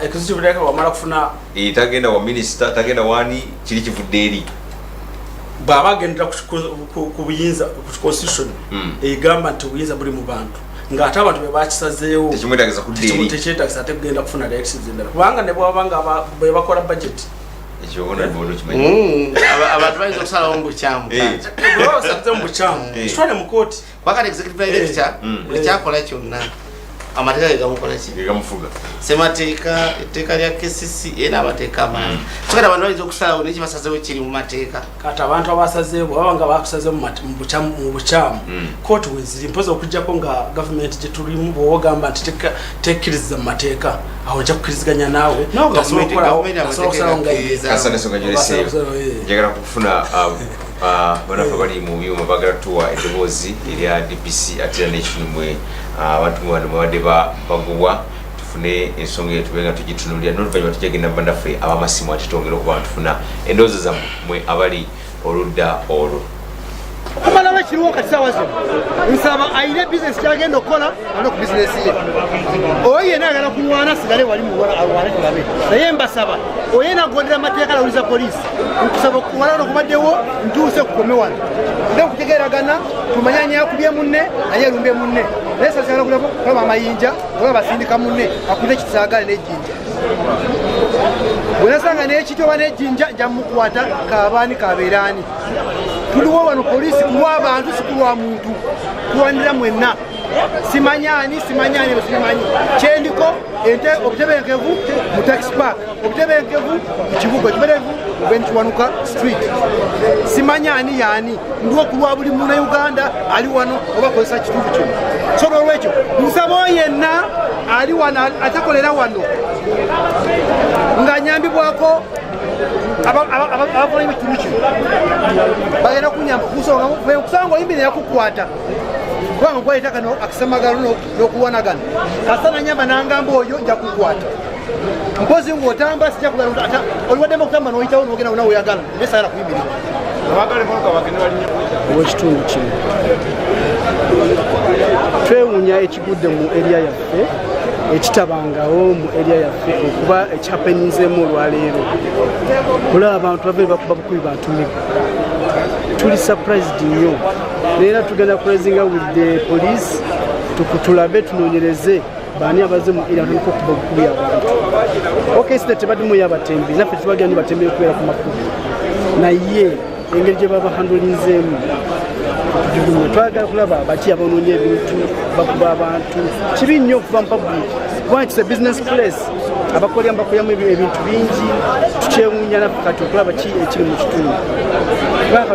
executive director bwamala kufuna tagenda wa minisita tagenda wani kiri kivudde eri bw'aba agendera ku buyinza ku constitution egamba nti obuyinza buli mu bantu ng'ate abantu be bakisazeewo tekimwetagisa kudda eri tekyetagisa ate kugenda kufuna directives endala kubanga ne bwaba nga bwe bakola budget ekyobona bono kimanyi abantu bayinza okusalawo mu bukyamu babasanze mu bukyamu kitwale mu kooti wakati executive director buli kyakola kyonna amateeka gegamukola gegamufuga semateeka etteeka lya KCC era amateeka amangi kyokati abantu bayinza okusalawo naye kibasazeewo kiri mu mateeka kati abantu abasazeewo baba nga bakusazeewo mu bukyamu kooti weziri mpoza okujjako nga gavumenti gye tulimu bw'ogamba nti tekkiriza mu mateeka awo ojja kukkiriziganya naawe njagala kufuna banafe bali mu byuma bagala tuwa eddoboozi erya DPC ate era n'ekinumwe abantu mwebadde bagubwa tufune ensonga eyo tube nga tugitunulira n'oluvannyuma tujagenda bannaffe ab'amasimu ate twongere okuba tufuna endowooza zammwe abali oludda olwo amala ekiriwo kati saawa zino nsaba ayina bizinesi kyagenda okukola ano ku bizinesi ye oyo yena agala kulwana sigale wali mulwana tulabe naye mbasaba oyo yena agondera amateeka alawuliza poliisi nkusaba okuwalano okubaddewo ntuuse kukome wano nde okutegeeragana tumanye yakubye munne naye erumbye munne naye sasigala kulaba amayinja oba basindika munne akunde ekitisaagale n'ejjinja bwe nasanga n'ekiti oba n'ejjinja nja mukwata kaabaani kabeeraani tuliwo wano poliisi kulw'abantu si kulwa muntu tulwanira mwenna simanyani simanyi kyendiko ente obutebenkevu mu taxi park obutebenkevu mu kibuga obutebenkevu bwenkiwanuka street simanyani yani ndiwo kulwa buli Munnayuganda ali wano oba kozesa kitundu kino so olwekyo nsaba yenna ali wano atakolera wano nga nyambibwako abakola ebitundu kino bagenda kunyamba kusonga kusanga oyimbire yakukwata kubanga gwaleta kano akisamagalo n'okulwanagana kasana nyamba nangamba oyo nja kukwata mpozi ng'otamba sijja kugala oliwaddemu okutamba n'oyitawo n'ogenda wona weyagala naye sayala kuyimbirira ow'ekitundu kino twewuunya ekigudde mu eriya yaffe ekitabangawo mu eriya yaffe okuba ekyapeninzeemu olwaleero kulaba abantu bave bakuba bukubi batumiga tuli surprised nnyo neera tugenda kurezinga with the police tulabe tunoonyereze baani abaze mu eriya tuliko okuba bukubi abantu okay site tebaddimuyo abatembi naffe tubagira ni batembi okubeera ku makubi naye engeri gye baba handolinzeemu twagala kulaba baki abanoonya ebintu bakuba abantu kibi nnyo okuva mu public kubanga kisa business place abakolera bakoleramu ebintu bingi tukyewuunya naffe kati okulaba ki ekiri mu kitundu kubanga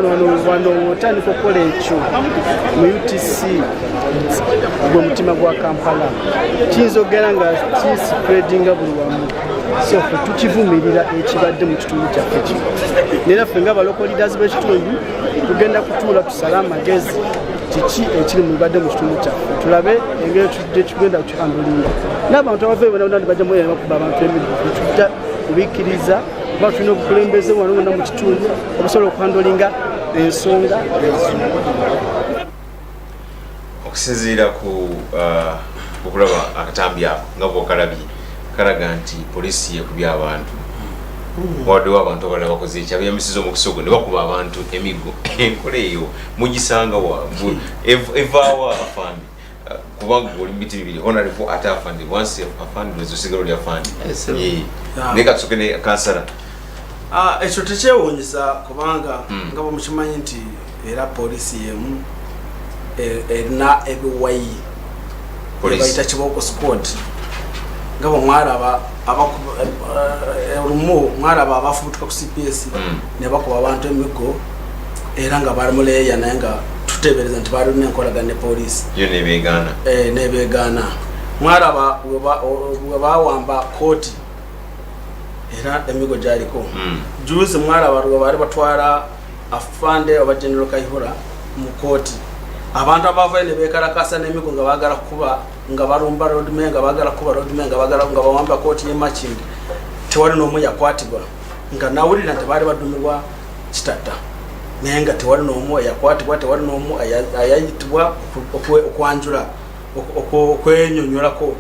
wano otandika okukola ekyo mu UTC gwe mutima gwa Kampala kiyinza okugenda nga kispreadinga buli wamu so ffe tukivumirira ekibadde mu kitundu kyaffe kino nera ffe nga baloko leaders b'ekitundu tugenda kutuula tusale amagezi kiki ekiri mu bibadde mu kitundu kyaffe tulabe engeri tugenda kukihandulinga n'abantu abavaeyo bajjamu era bakuba abantu emigugu tujja kubikkiriza kuba tulina obukulembeze wano wonna mu kitundu obusobola okuhandulinga ensonga ezo okusinziira ku okulaba akatambi ako nga bwokalabye kalaga nti poliisi yekubya abantu waddewo abantu abalala bakoze ekyabeyambisiza omukisa ogwo ne bakuba abantu emigo enkola eyo mugisanga evaawa afandi kubanga oli mubiti bibiri honorable ate afandi once afandi lwezosigala oli afandi naye katusoke ne kansala ekyo tekyewuunyisa kubanga nga bwe mukimanyi nti era poliisi yemu erina ebiwayi bayita kiboko squad nga bwe mwalaba olumu mwalaba abafubutuka ku CPS ne bakuba abantu emigo era nga bali muleeya naye nga tuteebereza nti balina enkolagana ne poliisi yo nebeegaana mwalaba we bawamba kooti era emigo gyaliko juzi mwalaba lwe baali batwala afande oba General Kaihura mu kooti abantu abavayo ne beekalakasa n'emigo nga baagala kukuba nga barumba roadman nga bagala kuba roadman nga bagala nga bawamba kooti ye matching tewali n'omu yakwatibwa nga nawulira nti baali badumibwa kitata naye nga tewali n'omu yakwatibwa tewali n'omu ayayitibwa okwanjula okwenyonyolako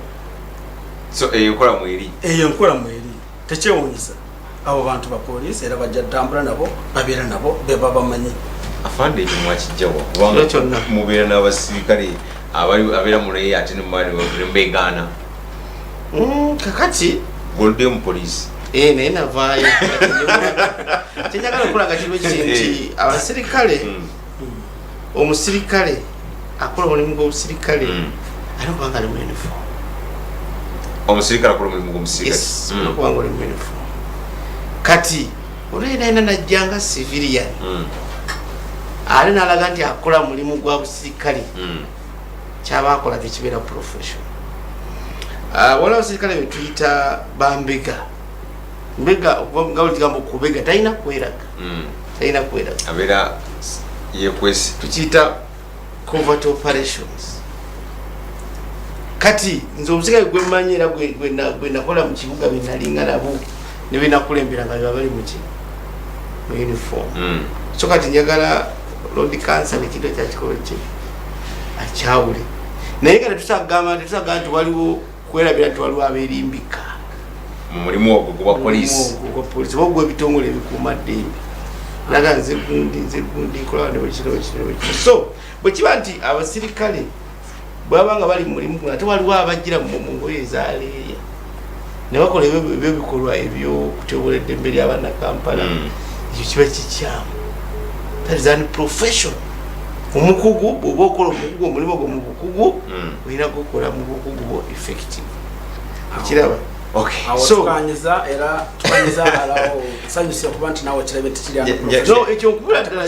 so eyo nkola mweri tekyewuunyisa abo bantu ba poliisi era bajja ttambula nabo babeera nabo beba bamanyi afande ekyo mwakijjawo kubanga mubeera n'abasirikale abeera munaye ate nembegaana kakati bwoluddeyo mu poliisi naye navaayo kyenjagala okulaga kiba nti abasirikale omusirikale akola omulimu gw'obusirikale alina okubanga ali mu uniform omusirikale akola omulimu gw'omusirikale okubanga oli mu uniform kati olwinaina najjanga civilian ali nalaga nti akola mulimu gwa busirikale kyaba akola tekibeera professional waliwo abasirikale betuyita bambega mbega nga oligambo kubega talina kweraga abeera yekwesi tukiyita covert operations kati nze omusirikale gwemmanyi era gwe nakola mu kibuga binalinga nabo ne binakulembera nga baba bali mu uniform so kati njagala Lord Cancer nekintu ekyakikola kye akyawule naye nga tetusagamba nti waliwo kwerabira nti waliwo abeerimbika mu mulimu ogwo gwa poliisi oba gw'ebitongole ebikuuma ddembe naga nze gundi nkola ne buli kino so bwe kiba nti abasirikale bwaba nga bali mu mulimu guno ate waliwo abajjira mu ngoye ezaaleeya ne bakola ebyobikolwa ebyokutyoboola eddembe ly'abannakampala ekyo kiba kikyamu that is unprofessional omukugu bw'oba okola omukugu omulimu gwo mu bukugu olina gukola mu bukugu bwo effective ekiraba tukanyiza era tukanyiza alawo sanyusi okuba nti nawe kirabe tekiryanno ekyo nkubira ddala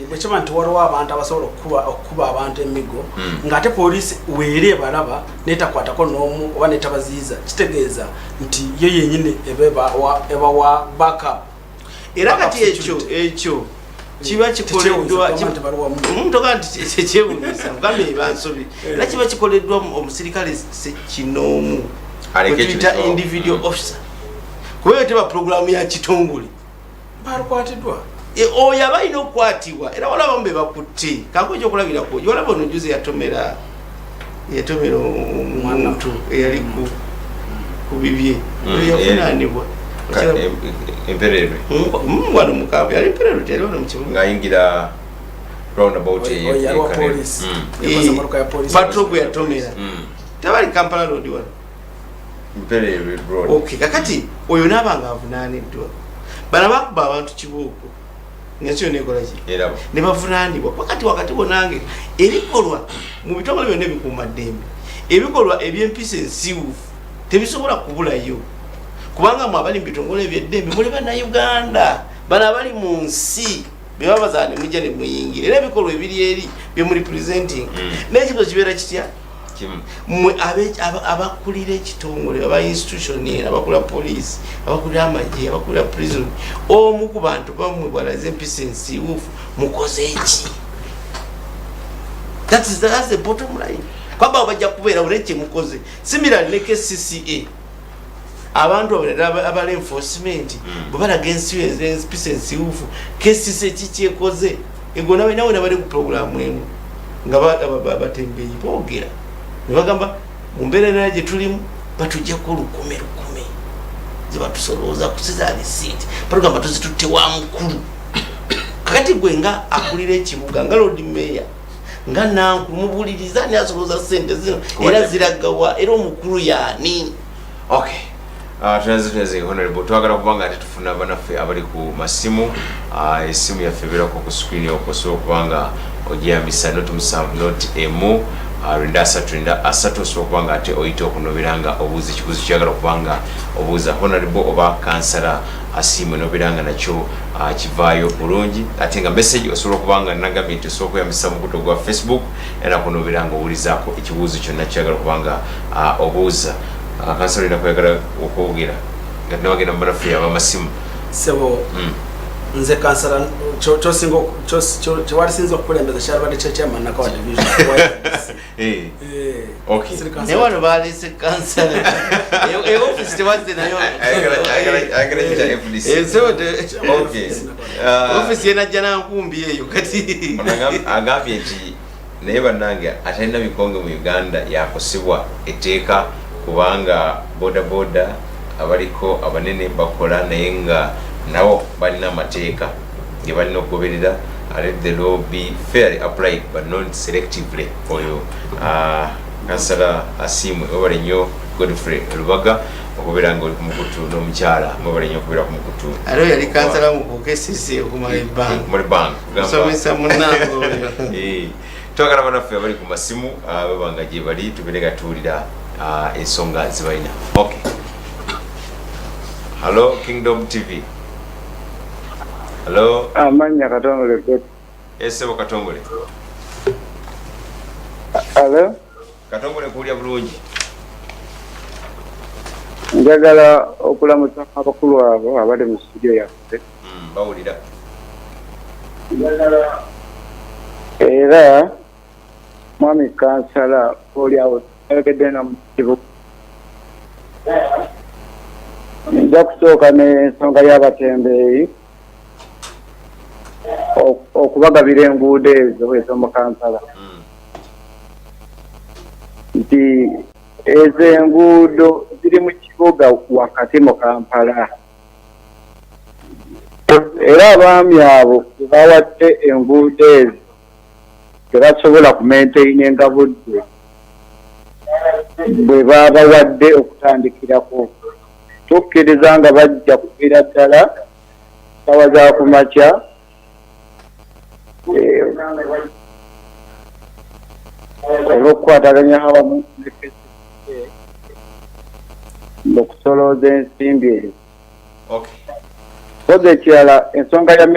bwekiba nti waliwo abantu abasobola okukuba abantu emigo ng'ate poliisi weeri ebalaba netakwatako n'omu oba netabaziiza kitegeeza nti yo yennyini ebawa backup era kati ekyo kiba kikoleddwa toga nti kyekyewunyisa mugambe ebansobi era kiba kikoleddwa omusirikale sekinoomu tuyita individual officer kubeera teba programu ya kitongole balukwatiddwa oyo aba alina okukwatibwa era walabamu be bakutte kako ekyokulabirako olaba ono juzi yatomera omuntu eyali ku bibye yavunaanibwa empererwe wano mukaabu yali empererwe teri wano mu kibuga ng'ayingira roundabout patro gwe yatomera tebali Kampala road wano okay kakati oyo n'abanga avunaaniddwa bana bakuba abantu kibuuko ngensi yo nekola ki ne bavunaanibwa wakati bonange ebikolwa mu bitongole byonna ebikuuma ddembe ebikolwa eby'empisa ensiiwufu tebisobola kubulayo kubanga mu abali mu bitongole ebyeddembe muli bannayuganda bana abali mu nsi be babaza ne mujja ne muyingira era ebikolwa ebiri eri bye muri presenting n'ekibuzo kibeera kitya mwe abakulira ekitongole aba institution abakula police abakulira amagye abakulira prison omu ku bantu bamwe bwalaze empisa ensiiwufu mukoze eki that's the bottom line kwamba bajja kubeera ulekye mukoze similar ne KCCA abantu abala enforcement bwebalaga empisa ensiiwufu KCCA kikyekoze ego nawe nabali ku programu emu nga batembeeyi boogera nebagamba mu mbeera gye tulimu batuggyako 10,000 zebatusoloza kusiza receipt bagamba tuzitutte wa mukulu kakati gwe nga akulira ekibuga nga Lord Mayor nga nankulu mubuliriza ani asoloza ssente zino era ziragawa era omukulu yaani okay tunaziteze honorable twagala kubanga ate tufuna banaffe abali ku masimu esimu yaffe ebeerako ku screen okusobola okubanga ogiyambisa not 7 not emu renda asatu osobola kubanga ate oyita okunoberanga obuuza ekibuuzo kyagala okubanga obuuza honorable oba kansala asimu enoberanga nakyo kivaayo bulungi ate nga message osobola okubanga nagambye nti osobola okuyambisa mukuto gwa Facebook era kunoberanga obuulizaako ekibuuzo kyonna kyagala okubanga obuuza kansala olina kwagala okwogera nga tinabagenda mu banaffe abamasimu sebo nze kansala kyewalisinza okukulembeza kyalibadde kyekyama nakawa division. naye wano balese kansala eofisi tewazze nayo ofisi yenajja nankumbi eyo kati agambye nti naye bannange atalina bikonge mu Uganda yakosebwa etteeka kubanga bodaboda abaliko abanene bakola naye nga nabo balina amateeka ge balina okugoberera. Let the law be fairly applied but not selectively. Oyo kansala asimwe obale nnyo Godfrey Lubaga okubeera nga oli ku mukutu n'omukyala mwebale nnyo okubeera ku mukutu. Alo yali kansala mu KCC okumala bank nsomesa munnange oyo. Twagala banaffe abali ku masimu babanga gye bali tubeere nga tuwulira ensonga zibalina. Okay. Hello Kingdom TV. Hello. Amanya Katongole. Ese Katongole. Hello. Katongole kuulya bulungi. Njagala okulamusa abakulu abo abali mu studio yaffe. Bawulira. Era mwami kansala oli awo ayogedde na mu kibuga. Nja kusooka n'ensonga y'abatembeeyi okubagabira enguudo ezo ez'omukansala nti ezo enguudo ziri mu kibuga wakati mu Kampala era abaami abo bawadde enguudo ezo tebasobola kumenteyinenga budde bwe babawadde okutandikirako. Tukkiriza nga bajja kuviira ddala sawa za kumakya olw'okukwataganya awamu okusolooza ensimbi ezo. Koze ekirala ensonga ya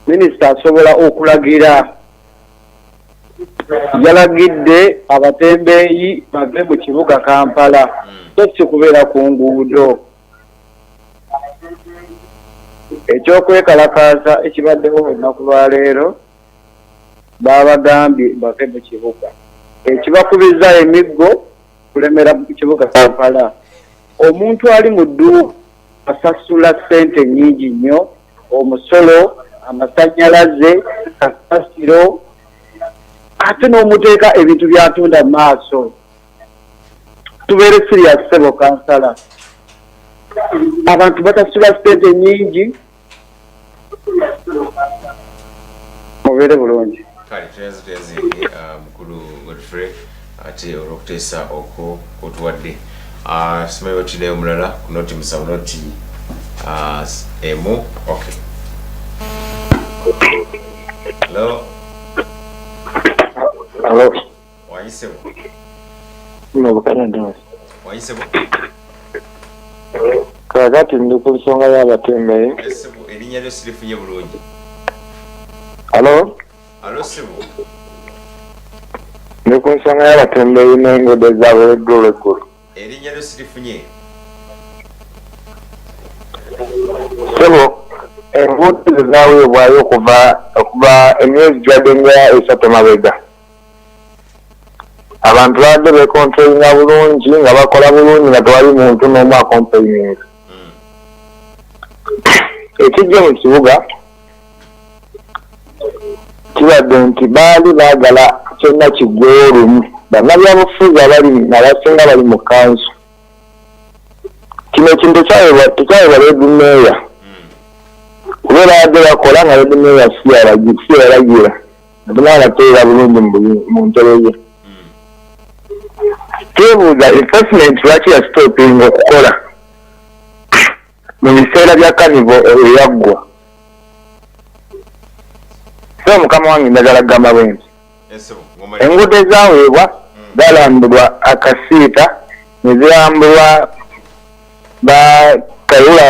minisita asobola okulagira, yalagidde abatembeeyi bave mu kibuga Kampala so si kubeera ku nguudo. Ekyokwekalakaasa ekibaddewo olunaku lwa leero babagambye bave mu kibuga, ekibakubiza emiggo kulemera mu kibuga Kampala. Omuntu ali mu dduuka asasula ssente nnyingi nnyo, omusolo, amasannyalaze, kasasiro, ate n'omuteeka ebintu byatunda mu maaso. Tubeere serious sebo kansala. Abantu batasula ssente nnyingi. Mubeere bulungi. Kale tuyazitezi mukulu Godfrey ate olw'okuteesa okwo kwotuwadde. Simanyi batunayo omulala ku noti musanvu noti emu. Okay. Hello. Hello. Wayisebo. Wayisebo. Kakati ndi ku nsonga y'abatembeeyi. Esebo erinnya lyo sirifunye bulungi. Hello. Hello Sebo. Ndi ku nsonga y'abatembeeyi n'enguudo zaabwe eggulu. Erinnya lyo sirifunye. Sebo enguudo zaaweebwayo okuva emyezi gyadde nga esatu mabega. Abantu badde bekontrolinga bulungi nga bakola bulungi nga tewali muntu n'omu akomplayininga. Ekijja mu kibuga kibadde nti baali baagala kyonna kiggweyo lumu. Bannabyabufuzi abasinga bali mu kanso. Kino ekintu tekyaweebwa Lady Mayor kubeera badde bakola nga Lady Mayor si yalagira nabateera bulungi mu ntebe ye. Twebuuza enforcement lwaki yasitopinga okukola mu biseera bya kanivo eyaggwa. So mukama wange njagala kugamba bwe nti enguudo ezaaweebwa zalambulwa akasiita ne zirambulwa Kayula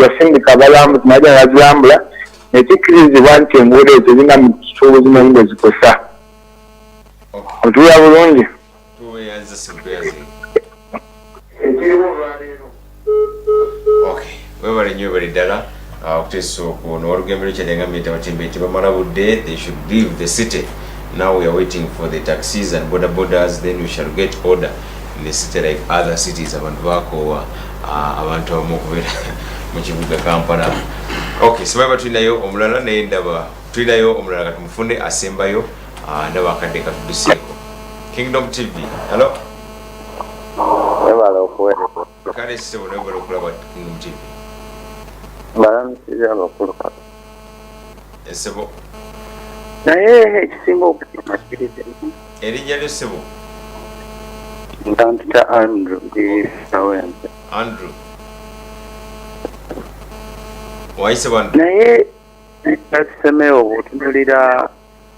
yasindika abalambuzi naye yazirambula ne kikkirizibwa nti enguudo ezo zirina mu kisuubuzi n'enguudo zikosa. Otuula bulungi. Okay, webale nnyo bali ddala okuteesa okuno walugembero kyalengambye nti abatembeeti bamala budde, they should leave the city. Now we are waiting for the taxis and border borders, then we shall get order in the city like other cities. Abantu bakoowa abantu abamu okubeera mu kibuga Kampala. Okay, simanyi tulinayo omulala naye ndaba tulinayo omulala kati mufunde asembayo ndaba akadde katuduseeko. Kingdom TV, hello? Ebala okuweereza. Kale sisebo naye bala okulaba Kingdom TV. Balamusiza abakulu kati. Esebo. Naye ekisinga okukimakiriza. Erinnya lyo sebo? Ntantita Andrew ndi Kawempe. Andrew. Wayise bantu. Naye ekisemewo bw'otunuulira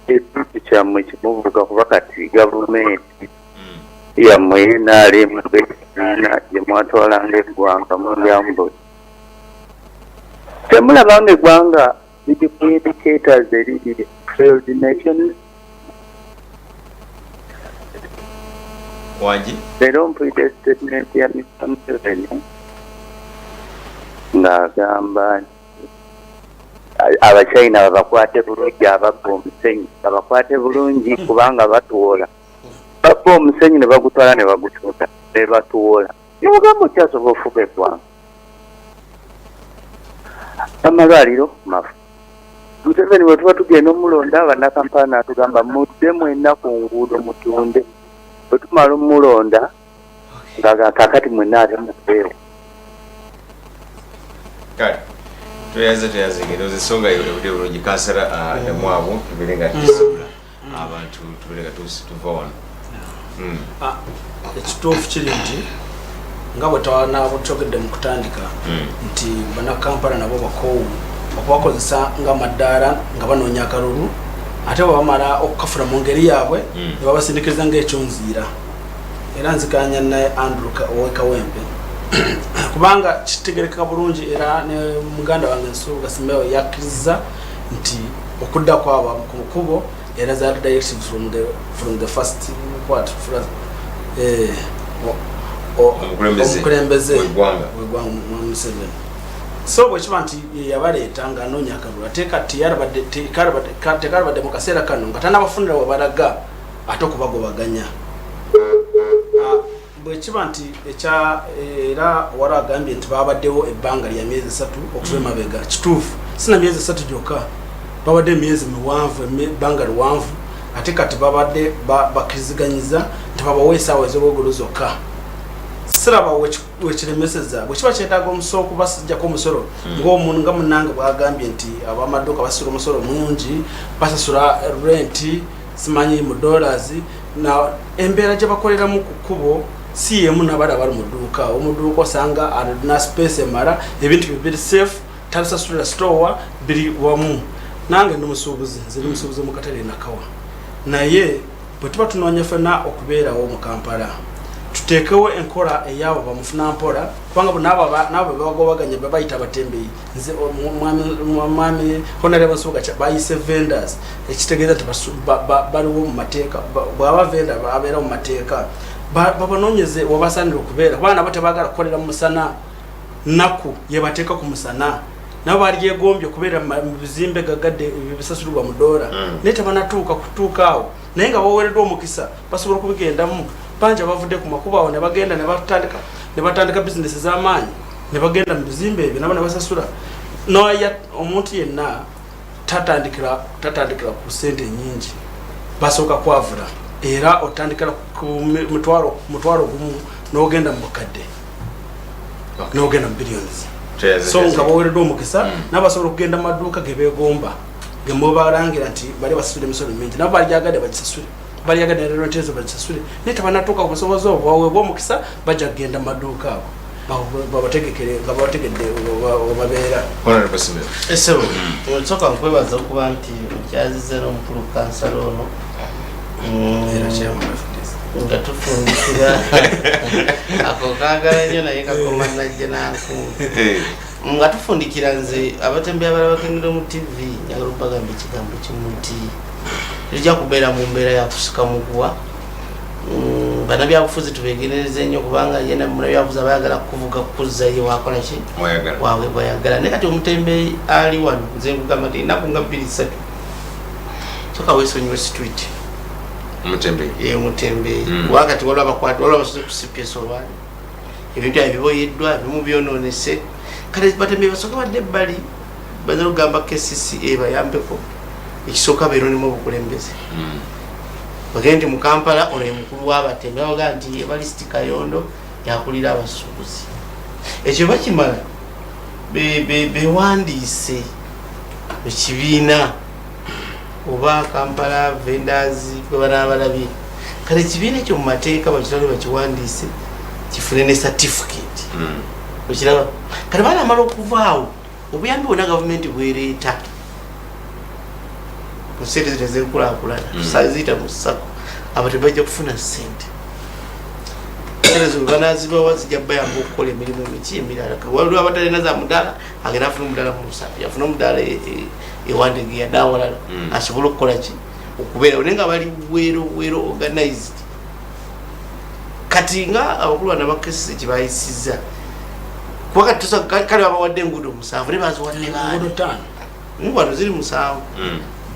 ekintu kyammwe kimuvuga kuba kati gavumenti yammwe NRM ekibiina gye mwatwalanga eggwanga mu lyambo. Temulabanga eggwanga liri ku indicators eriri failed nations. Wangi? Leero mpulidde statement ya Mr. Museveni ng'agamba abachina babakwate bulungi ababba omusenyi babakwate bulungi kubanga batuwola babba omusenyi ne bagutwala ne bagutuuta ne batuwola n'omugambo kyasobola ofuga eggwanga amalwaliro mafu. Museveni bwe tuba tugenda omulonda bannakampala n'atugamba mudde mwenna ku nguudo mutunde bwe tumala omulonda nga kakati mwenna ate mubeewo. Kale tuyaze ngero zisonga yo bude bulungi kansala ndamwabo tubere nga tusobola abantu tubere nga tuva wano. Ekituufu kiri nti nga bwe twogedde mu kutandika nti bannakampala nabo bakoowu okubakozesa nga maddaala nga banoonya akalulu ate bwe bamala okukafuna mu ngeri yaabwe ne babasindikiza ng'ekyonziira. Era nzikanya naye Andrew ow'Ekawempe kubanga kitegerekeka bulungi era ne muganda wange Nsubuga Simeyo yakkiriza nti okudda kwaba ku mukubo era za directive from the first what omukulembeze w'eggwanga Museveni. So bwe kiba nti yabaleeta ng'anoonya akalulu ate kati tekalabadde mu kaseera kano nga tanabafunira we balaga ate okubagobaganya. Bwe kiba nti era wali agambye nti babaddewo ebbanga lya myezi 3 okuva emabega. Kituufu sina myezi 3 gyokka, babadde emyezi miwanvu, ebbanga liwanvu, ate kati babadde bakkiriziganyiza nti babawe essaawa ez'obweggulo zokka. Siraba wekiremeseza bwe kiba kyetaaga omusolo kubasijjako omusolo ng'omuntu nga munnange bwagambye nti ab'amaduuka basasula omusolo mungi, basasula renti simanyi mu dollars, na embeera gye bakoleramu ku kkubo si yemu n'abali abali mu dduuka. Omuduuka osanga alina space emala, ebintu biri safe, tabisasulira store biri wamu. Nange ndi musuubuzi, nze ndi musuubuzi mu katale nakawa. Naye bwe tuba tunoonya ffenna okubeerawo mu Kampala tuteekewo enkola eyaabo bamufuna mpola kubanga naabo babagobaganya babayita abatembeeyi. Nze mwami Honorable Nsubuga bayise vendors, ekitegeeza nti baliwo mu mateeka. Bw'aba vendor abeera mu mateeka babanoonyeze wabasaanira okubeera kubanga nabo tebaagala kukolera mu musana nnaku ye bateeka ku musana. Nabo baali yegombye okubeera mu bizimbe gagadde bisasulirwa mu dola naye tebanatuuka kutuuka awo, naye nga baweereddwa omukisa basobola okubigendamu. Bangi abavudde ku makubo awo ne bagenda ne batandika bizinesi z'amaanyi ne bagenda mu bizimbe ebyo nabo ne basasula. Noya omuntu yenna tatandikira ku ssente nyingi, basooka kwavula era otandikira ku mutwalo gumu n'ogenda mu bukadde n'ogenda mu billions. So nga baweereddwa omukisa n'abasobola okugenda mu maduuka ge beegomba ge mubalangira nti bali basasula emisolo mingi nabo balyagadde bagisasule, balyagadde ne rentezo bagisasule, naye tebanatuuka ku busobozi obwo baweebwa omukisa bajja kugenda mu maduuka abo babategekere nga babategedde obabeera. Esebo nsooka nkwebaza okuba nti okyazize n'omukulu kansala ono nga tufundikira ako kaagala nnyo naye kakoma najje nankunga nga tufundikira nze abatembi abalala bakenera mu TV njagala okubagamba ekigambo kimu nti lijja kubeera mu mbeera ya kusika muguwa bana byabufuzi tubegereze nnyo kubanga yena muna byabufuzi abayagala kuvuga kuzza ye wakola ki wawe bayagala ne kati omutembe ali wano nze kugamba nti naku nga 2-3 soka wesonyiwe street mutembe wakati waliwo abakwati waliwo abasoze ku CPS olwali ebintu ebiboyeddwa ebimu byononese kale batembe basooka badde ebbali baza kugamba KCCA bayambeko ekisooka beeronimu obukulembeze bagende mu Kampala ono ye mukulu w'abatembe baga nti Evarist Kayondo yakulira abasuubuzi ekyo bakimala bewandiise ekibiina oba Kampala vendors bwe banaabalabye kale ekibiina ekyo mu mateeka bakitwale bakiwandiise kifune ne certificate okiraba kale baanamala okuvaawo obuyambi bwonna gavumenti bwereeta mu sente zino ez'enkulaakulana tusaziyita mu ssako abantu bajja kufuna ssente ezo banazibawa zijja bayamba okukola emirimu miki emirala waliwo abatalina za mudaala agenda afuna omudaala mu Lusambya afuna omudaala ewandege yadawalala asobola okukola ki okubeera naye nga bali wero organized kati nga abakulu bana bakesise kibayisizza kuba kati kale babawadde enguudo 7 ne baziwadde baani wano ziri 7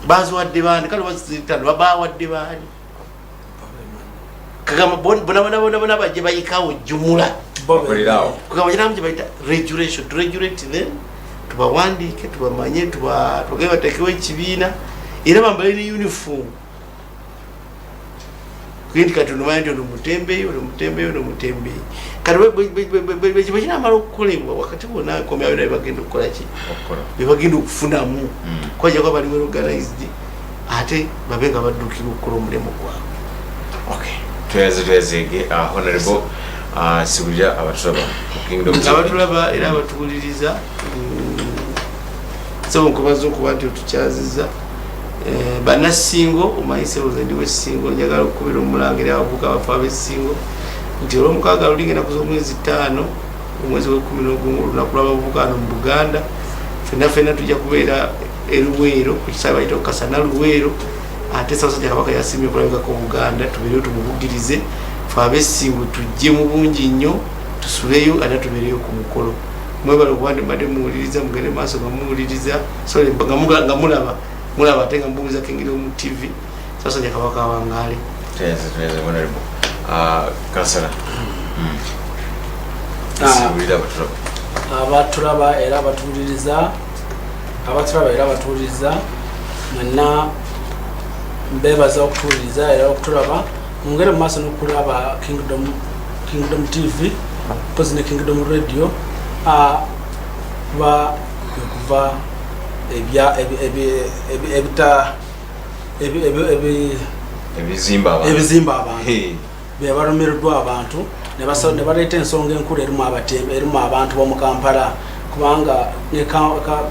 baziwadde baani kale bazitano babawadde baani kagamba bona bajje bayikawo jumula kugamba kiramu kibayita regulation to regulate them tubawandiike tubamanye tugende bateekewo ekibiina era bambale ne uniform kindi kati onomanya nti ono mutembeeyo kati bwe kinamala okukolebwa wakati bwonna komyayo naye bagenda okukola ki bebagenda okufunamu kwajja kuba bali well organized ate babe nga baddukira okukola omulimu gwabwe twezege honorable sibulira abatulaba era abatuwuliriza so nkubaza okuba nti otukyaziza banasingo omanyi sebuze ndiwe singo njagala okukubira omulangira abavubuka abafa ab'essingo nti olw'omukaaga luli ngenda kuza omwezi 5 omwezi we-11 olunaku lw'abavubuka wano mu Buganda fenna tujja kubeera eruweero ku kisaawe bayita okukasana luweero ate Ssaabasajja Kabaka yasimye okulabikako Buganda tubeereyo tumubugirize fe ab'essingo tujje mu bungi nnyo tusuleyo ate tubeereyo ku mukolo mwebala okuba mbadde muwuliriza mugende maaso nga muwuliriza nga mulaba ate nga mubuuliza Kingdom TV Ssaabasajja Kabaka awangaale kansala abatulaba era abatuwuliriza mwenna mbebaza okutuwuliriza era okutulaba mungere mu maaso n'okulaba Kingdom TV pozi ne Kingdom Radio kuva ebizimba abantu bebalumiddwa abantu ne baleeta ensonga enkulu erimu abantu b'omu Kampala kubanga ne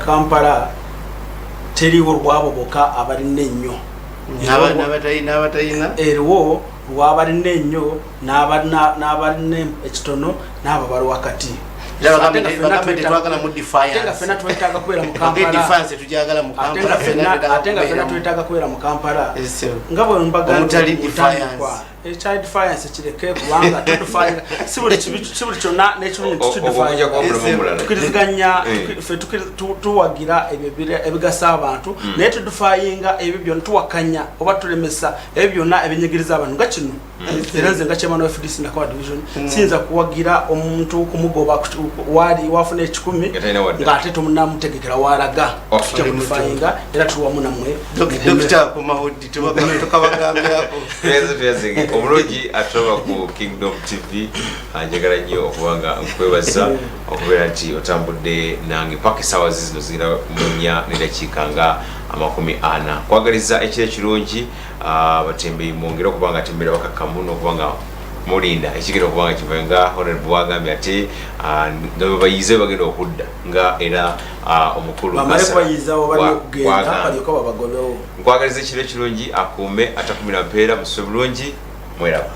Kampala teriwo lwabo bokka abalina ennyo n'abatalina eriwo lwabalina ennyo n'abalina ekitono n'abo bali wakati fena twetaaga kubeera mu Kampala ate nga fena twetaaga kubeera mu Kampala nga bwe mbagamba ekyali defiance kireke kubanga tudufayinga si buli kyonna n'ekirungi tukiriziganya ffe tuwagira ebigasa abantu naye tudufayinga ebyo byonna tuwakanya oba tulemesa ebyo byonna ebinyigiriza abantu nga kino era nze nga chairman wa FDC Nakawa division siyinza kuwagira omuntu kumugoba wali wafuna 10 ng'ate tomunamutegekera walaga tujja kudufayinga era tuli wamu nammwe Dr. Kumahudi tukabagambyako omulungi atuba ku Kingdom TV njagala nnyo okubanga nkwebaza okubeera nti otambudde nange paka essaawa zino zira mu 4 n'eddakiika nga 40 kwagaliza ekiro ekirungi abatembeeyi mwongere okubanga atembera bakakkamu n'okubanga mulinda ekigenda okubanga kiva nga honorable wagambye ate nga bayize bagenda okudda nga era omukulu nkwagaliza ekiro ekirungi akuume atakumira mpeera musube bulungi mweraba